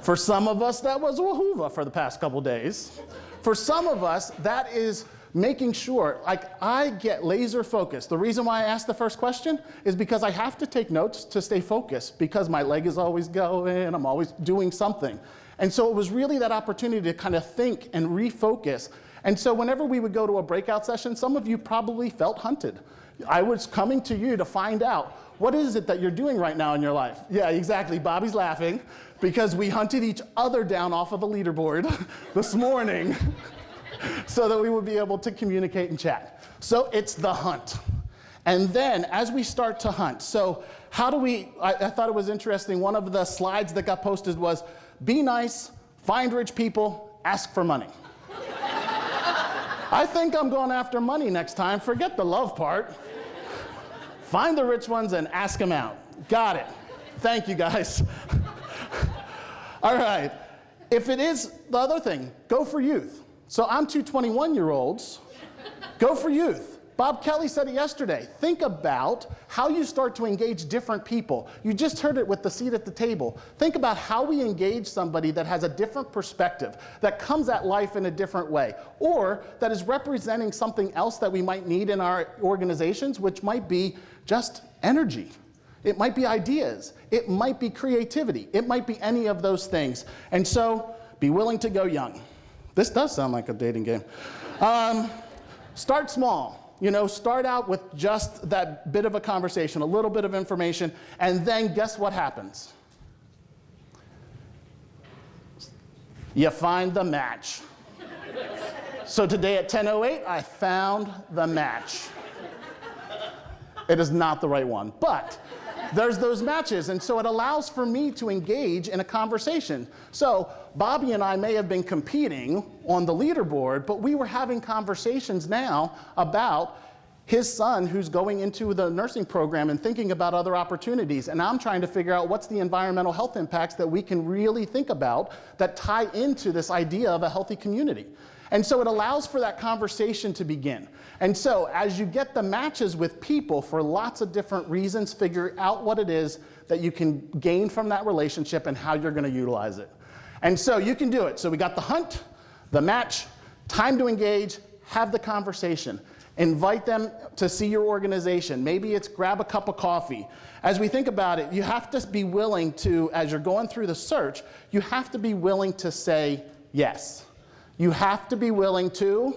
For some of us, that was Wahoo for the past couple days. For some of us, that is making sure, like, I get laser focused. The reason why I asked the first question is because I have to take notes to stay focused because my leg is always going, I'm always doing something. And so it was really that opportunity to kind of think and refocus. And so whenever we would go to a breakout session, some of you probably felt hunted. I was coming to you to find out, what is it that you're doing right now in your life? Yeah, exactly, Bobby's laughing because we hunted each other down off of the leaderboard this morning. So that we would be able to communicate and chat. So it's the hunt. And then as we start to hunt, so how do we, I thought it was interesting, one of the slides that got posted was, be nice, find rich people, ask for money. I think I'm going after money next time, forget the love part. Find the rich ones and ask them out. Got it. Thank you guys. All right, if it is the other thing, go for youth. So I'm two 21-year-olds. Go for youth. Bob Kelly said it yesterday. Think about how you start to engage different people. You just heard it with the seat at the table. Think about how we engage somebody that has a different perspective, that comes at life in a different way, or that is representing something else that we might need in our organizations, which might be just energy. It might be ideas. It might be creativity. It might be any of those things. And so be willing to go young. This does sound like a dating game. Start small. Start out with just that bit of a conversation, a little bit of information, and then guess what happens? You find the match. So today at 10:08, I found the match. It is not the right one, but there's those matches, and so it allows for me to engage in a conversation. So Bobby and I may have been competing on the leaderboard, but we were having conversations now about his son who's going into the nursing program and thinking about other opportunities, and I'm trying to figure out what's the environmental health impacts that we can really think about that tie into this idea of a healthy community. And so it allows for that conversation to begin. And so as you get the matches with people for lots of different reasons, figure out what it is that you can gain from that relationship and how you're going to utilize it. And so you can do it. So we got the hunt, the match, time to engage, have the conversation. Invite them to see your organization. Maybe it's grab a cup of coffee. As we think about it, you have to be willing to, as you're going through the search, you have to be willing to say yes. You have to be willing to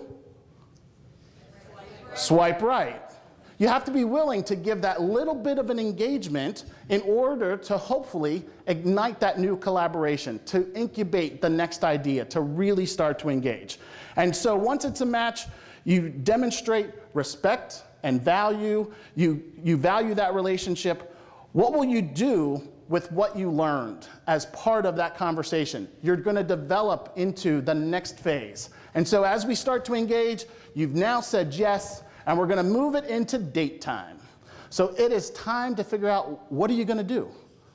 swipe right. You have to be willing to give that little bit of an engagement in order to hopefully ignite that new collaboration, to incubate the next idea, to really start to engage. And so once it's a match, you demonstrate respect and value. You value that relationship. What will you do with what you learned as part of that conversation? You're going to develop into the next phase. And so as we start to engage, you've now said yes, and we're going to move it into date time. So it is time to figure out, what are you going to do?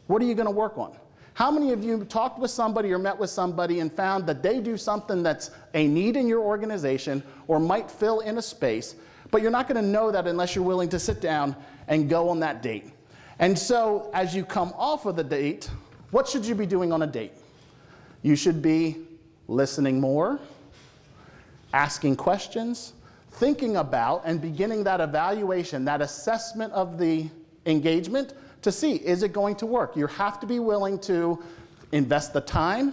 What are you going to work on? How many of you talked with somebody or met with somebody and found that they do something that's a need in your organization or might fill in a space, but you're not going to know that unless you're willing to sit down and go on that date? And so as you come off of the date, what should you be doing on a date? You should be listening more, asking questions, thinking about and beginning that evaluation, that assessment of the engagement to see, is it going to work? You have to be willing to invest the time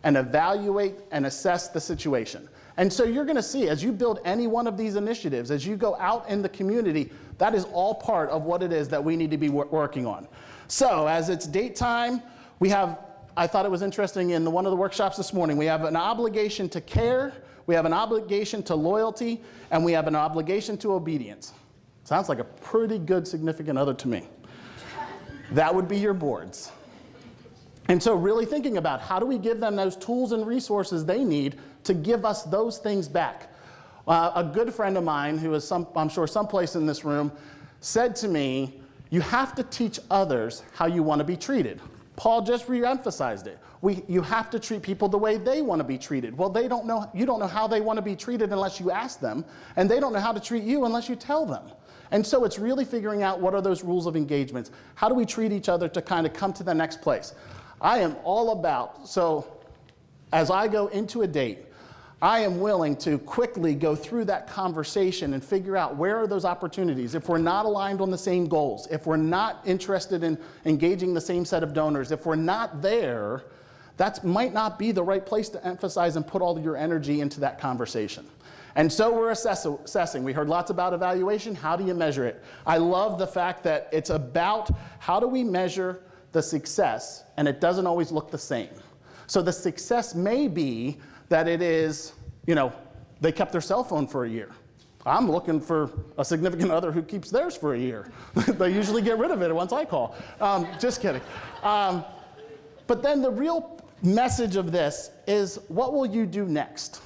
and evaluate and assess the situation. And so you're going to see, as you build any one of these initiatives, as you go out in the community, that is all part of what it is that we need to be working on. So as it's date time, we have, I thought it was interesting in one of the workshops this morning, we have an obligation to care, we have an obligation to loyalty, and we have an obligation to obedience. Sounds like a pretty good significant other to me. That would be your boards. And so really thinking about, how do we give them those tools and resources they need to give us those things back? A good friend of mine, who is I'm sure someplace in this room, said to me, you have to teach others how you want to be treated. Paul just re-emphasized it. You have to treat people the way they want to be treated. Well, you don't know how they want to be treated unless you ask them, and they don't know how to treat you unless you tell them. And so it's really figuring out, what are those rules of engagements? How do we treat each other to kind of come to the next place? I am all about, so as I go into a date, I am willing to quickly go through that conversation and figure out, where are those opportunities? If we're not aligned on the same goals, if we're not interested in engaging the same set of donors, if we're not there, that might not be the right place to emphasize and put all of your energy into that conversation. And so we're assessing. We heard lots about evaluation. How do you measure it? I love the fact that it's about, how do we measure the success, and it doesn't always look the same. So the success may be that it is, they kept their cell phone for a year. I'm looking for a significant other who keeps theirs for a year. They usually get rid of it once I call. Just kidding. But then the real message of this is, what will you do next?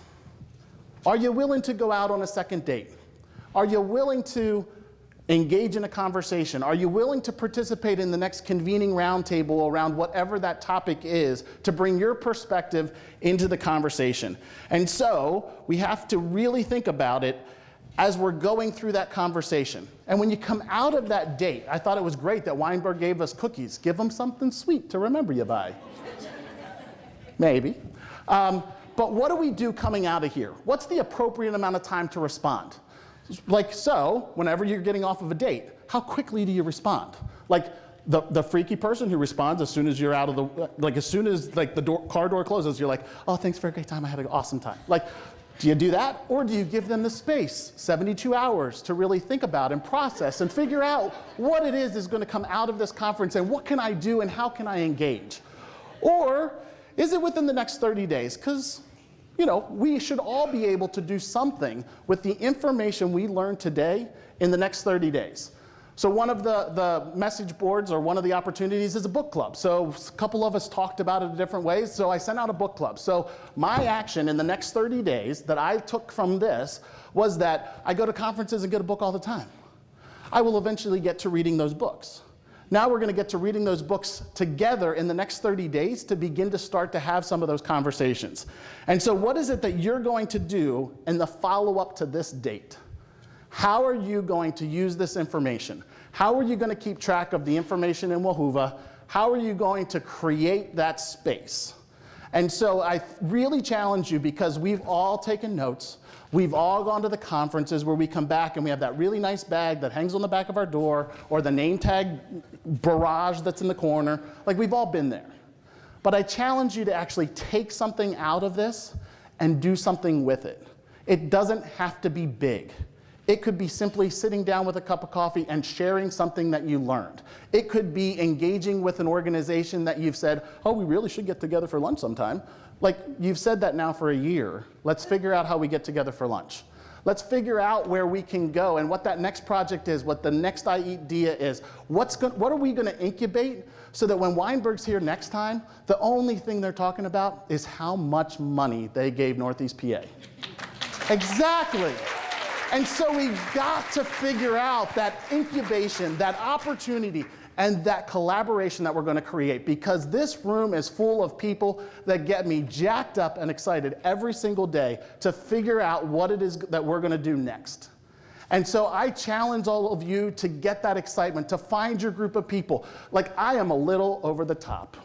Are you willing to go out on a second date? Are you willing to Engage in a conversation. Are you willing to participate in the next convening roundtable around whatever that topic is to bring your perspective into the conversation? And so we have to really think about it as we're going through that conversation. And when you come out of that date, I thought it was great that Weinberg gave us cookies. Give them something sweet to remember you by. Maybe. But what do we do coming out of here? What's the appropriate amount of time to respond? Like so, whenever you're getting off of a date, how quickly do you respond? Like the freaky person who responds as soon as you're out of the, like as soon as like the car door closes, you're like, oh, thanks for a great time, I had an awesome time. Like, do you do that? Or do you give them the space, 72 hours, to really think about and process and figure out what it is going to come out of this conference and what can I do and how can I engage? Or is it within the next 30 days? Because you know, we should all be able to do something with the information we learned today in the next 30 days. So one of the message boards or one of the opportunities is a book club. So a couple of us talked about it in different ways, so I sent out a book club. So my action in the next 30 days that I took from this was that I go to conferences and get a book all the time. I will eventually get to reading those books. Now we're going to get to reading those books together in the next 30 days to begin to start to have some of those conversations. And so what is it that you're going to do in the follow-up to this date? How are you going to use this information? How are you going to keep track of the information in Wauhova? How are you going to create that space? And so I really challenge you, because we've all taken notes. We've all gone to the conferences where we come back and we have that really nice bag that hangs on the back of our door, or the name tag barrage that's in the corner. Like, we've all been there. But I challenge you to actually take something out of this and do something with it. It doesn't have to be big. It could be simply sitting down with a cup of coffee and sharing something that you learned. It could be engaging with an organization that you've said, oh, we really should get together for lunch sometime. Like, you've said that now for a year. Let's figure out how we get together for lunch. Let's figure out where we can go and what that next project is, what the next idea is. What are we going to incubate so that when Weinberg's here next time, the only thing they're talking about is how much money they gave Northeast PA. Exactly. And so we've got to figure out that incubation, that opportunity, and that collaboration that we're going to create, because this room is full of people that get me jacked up and excited every single day to figure out what it is that we're going to do next. And so I challenge all of you to get that excitement, to find your group of people. Like, I am a little over the top.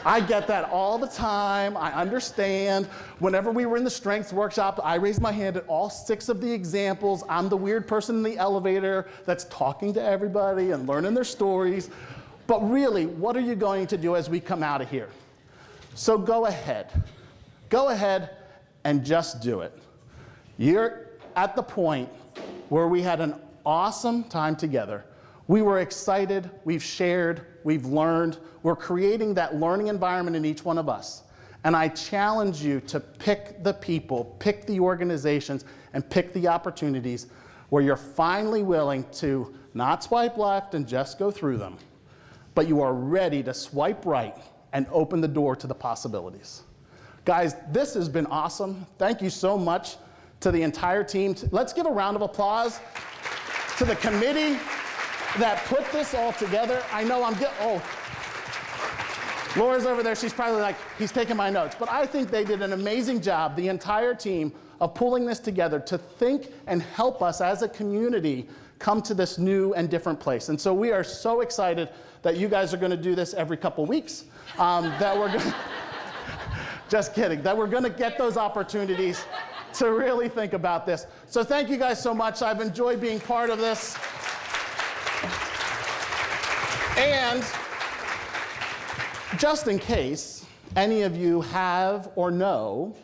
I get that all the time. I understand. Whenever we were in the strengths workshop, I raised my hand at all 6 of the examples. I'm the weird person in the elevator that's talking to everybody and learning their stories. But really, what are you going to do as we come out of here? So go ahead. Go ahead and just do it. You're at the point where we had an awesome time together. We were excited, we've shared, we've learned. We're creating that learning environment in each one of us. And I challenge you to pick the people, pick the organizations, and pick the opportunities where you're finally willing to not swipe left and just go through them, but you are ready to swipe right and open the door to the possibilities. Guys, this has been awesome. Thank you so much to the entire team. Let's give a round of applause to the committee that put this all together. I know Laura's over there, she's probably like, he's taking my notes. But I think they did an amazing job, the entire team, of pulling this together to think and help us as a community come to this new and different place. And so we are so excited that you guys are gonna do this every couple weeks, that we're gonna, just kidding, that we're gonna get those opportunities to really think about this. So thank you guys so much. I've enjoyed being part of this. And just in case any of you have or know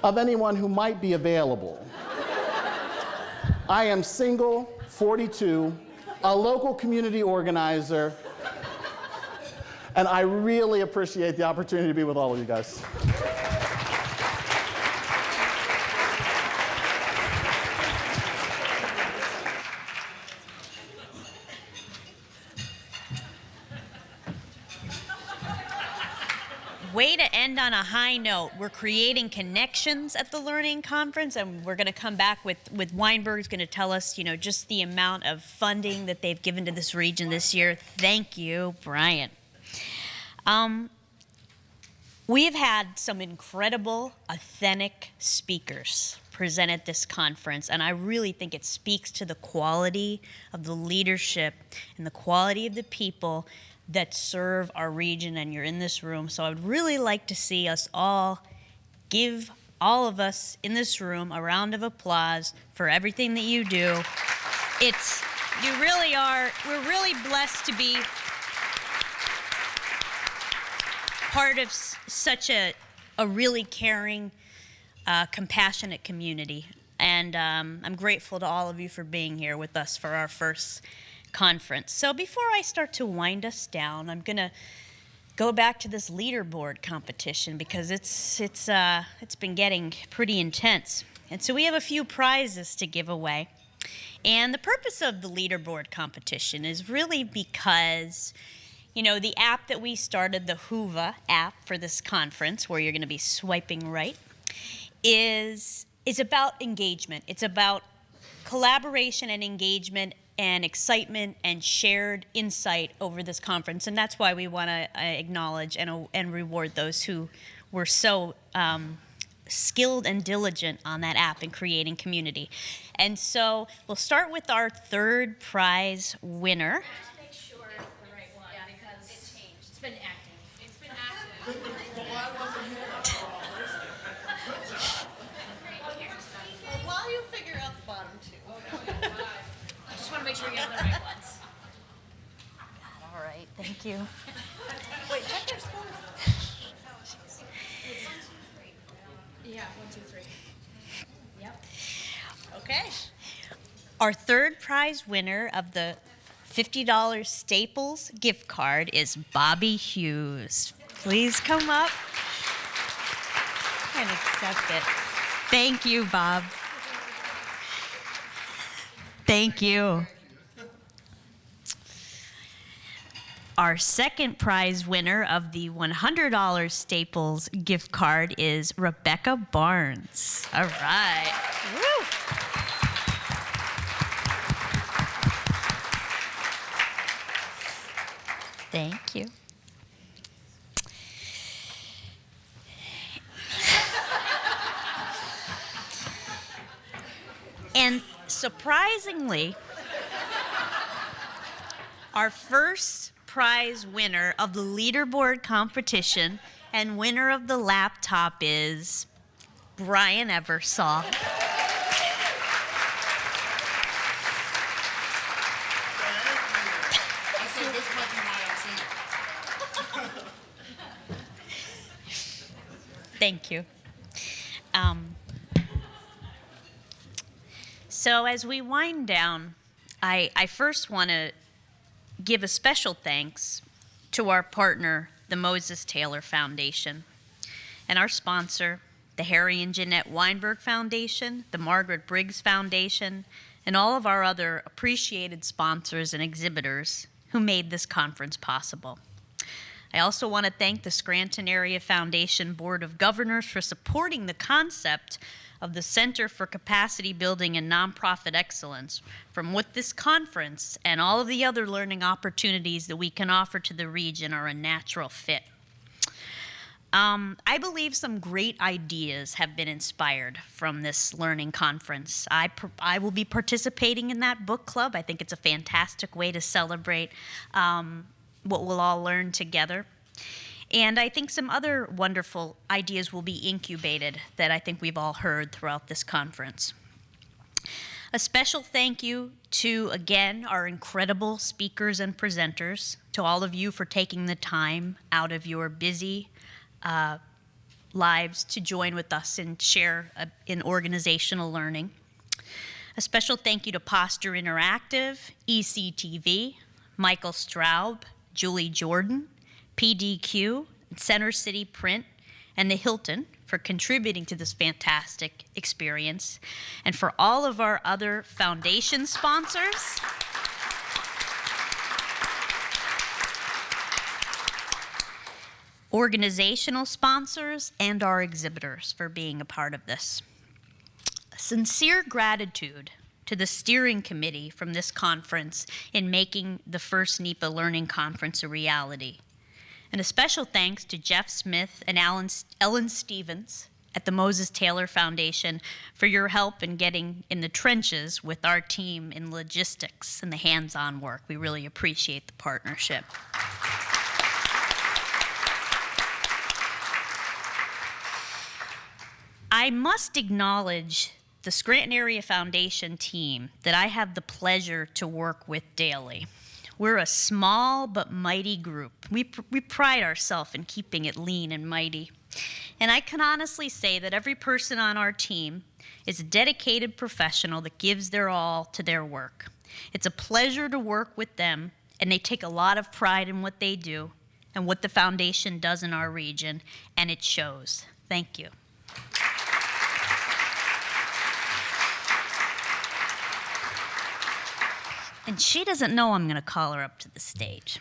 of anyone who might be available, I am single, 42, a local community organizer, and I really appreciate the opportunity to be with all of you guys. Way to end on a high note. We're creating connections at the Learning Conference, and we're going to come back with Weinberg's going to tell us, just the amount of funding that they've given to this region this year. Thank you, Brian. We have had some incredible, authentic speakers present at this conference, and I really think it speaks to the quality of the leadership and the quality of the people that serve our region, and you're in this room. So I would really like to see us all give all of us in this room a round of applause for everything that you do. You really are, we're really blessed to be part of such a really caring, compassionate community. And I'm grateful to all of you for being here with us for our first conference. So before I start to wind us down, I'm going to go back to this leaderboard competition because it's been getting pretty intense. And so we have a few prizes to give away. And the purpose of the leaderboard competition is really because the app that we started, the Whova app for this conference, where you're going to be swiping right, is about engagement. It's about collaboration and engagement and excitement and shared insight over this conference. And that's why we want to acknowledge and reward those who were so skilled and diligent on that app in creating community. And so we'll start with our third prize winner. Make sure it's the right one because it changed. It's been active. It's been active. While you figure out the bottom two. I just want to make sure you have the right ones. All right, thank you. Wait, check their phone. Yeah, 1, 2, 3. Yep. Okay. Our third prize winner of the $50 Staples gift card is Bobby Hughes. Please come up and accept it. Thank you, Bob. Thank you. Our second prize winner of the $100 Staples gift card is Rebecca Barnes. All right. Woo. Thank you. And surprisingly, our first prize winner of the leaderboard competition and winner of the laptop is Brian Eversaw. Thank you. So as we wind down, I first want to give a special thanks to our partner, the Moses Taylor Foundation, and our sponsor, the Harry and Jeanette Weinberg Foundation, the Margaret Briggs Foundation, and all of our other appreciated sponsors and exhibitors who made this conference possible. I also want to thank the Scranton Area Foundation Board of Governors for supporting the concept of the Center for Capacity Building and Nonprofit Excellence, from what this conference and all of the other learning opportunities that we can offer to the region are a natural fit. I believe some great ideas have been inspired from this learning conference. I will be participating in that book club. I think it's a fantastic way to celebrate what we'll all learn together. And I think some other wonderful ideas will be incubated that I think we've all heard throughout this conference. A special thank you to, again, our incredible speakers and presenters, to all of you for taking the time out of your busy lives to join with us and share in organizational learning. A special thank you to Posture Interactive, ECTV, Michael Straub, Julie Jordan, PDQ, Center City Print, and the Hilton for contributing to this fantastic experience, and for all of our other foundation sponsors. organizational sponsors, and our exhibitors for being a part of this. A sincere gratitude to the steering committee from this conference in making the first NEPA Learning Conference a reality. And a special thanks to Jeff Smith and Ellen Stevens at the Moses Taylor Foundation for your help in getting in the trenches with our team in logistics and the hands-on work. We really appreciate the partnership. I must acknowledge the Scranton Area Foundation team that I have the pleasure to work with daily. We're a small but mighty group. We pride ourselves in keeping it lean and mighty. And I can honestly say that every person on our team is a dedicated professional that gives their all to their work. It's a pleasure to work with them, and they take a lot of pride in what they do and what the foundation does in our region, and it shows. Thank you. And she doesn't know I'm going to call her up to the stage.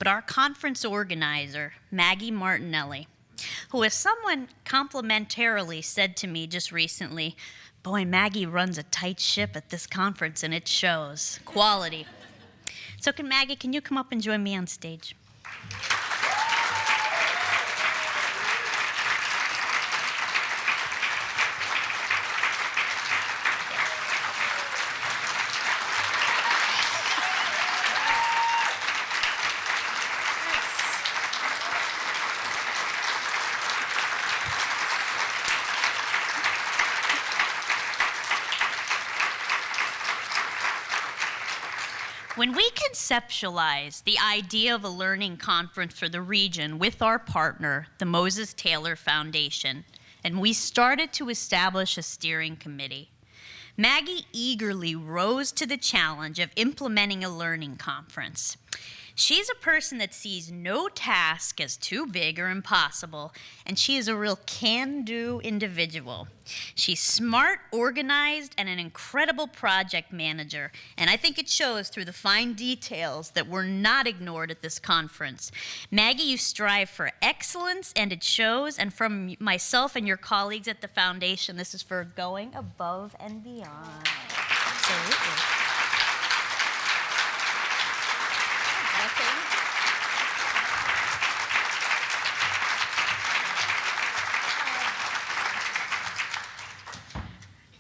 But our conference organizer, Maggie Martinelli, who as someone complimentarily said to me just recently, boy, Maggie runs a tight ship at this conference and it shows. Quality. So Maggie, can you come up and join me on stage? When we conceptualized the idea of a learning conference for the region with our partner, the Moses Taylor Foundation, and we started to establish a steering committee, Maggie eagerly rose to the challenge of implementing a learning conference. She's a person that sees no task as too big or impossible, and she is a real can-do individual. She's smart, organized, and an incredible project manager, and I think it shows through the fine details that were not ignored at this conference. Maggie, you strive for excellence, and it shows, and from myself and your colleagues at the foundation, this is for going above and beyond. Absolutely.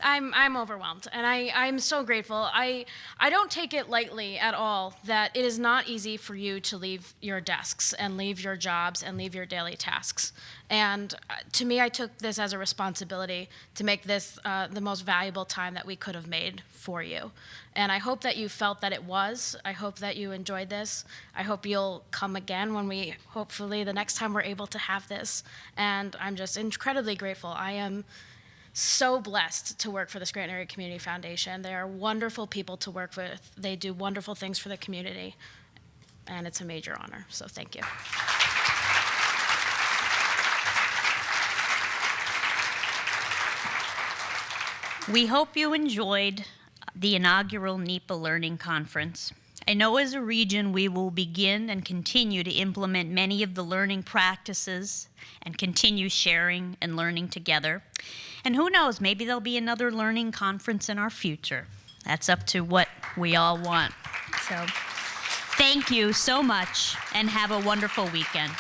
I'm overwhelmed, and I'm so grateful. I don't take it lightly at all that it is not easy for you to leave your desks and leave your jobs and leave your daily tasks. And to me, I took this as a responsibility to make this the most valuable time that we could have made for you. And I hope that you felt that it was. I hope that you enjoyed this. I hope you'll come again when we, hopefully, the next time we're able to have this. And I'm just incredibly grateful. I am so blessed to work for the Scranton Area Community Foundation. They are wonderful people to work with. They do wonderful things for the community, and it's a major honor, so thank you. We hope you enjoyed the inaugural NEPA Learning Conference. I know as a region we will begin and continue to implement many of the learning practices and continue sharing and learning together. And who knows, maybe there'll be another learning conference in our future. That's up to what we all want. So thank you so much and have a wonderful weekend.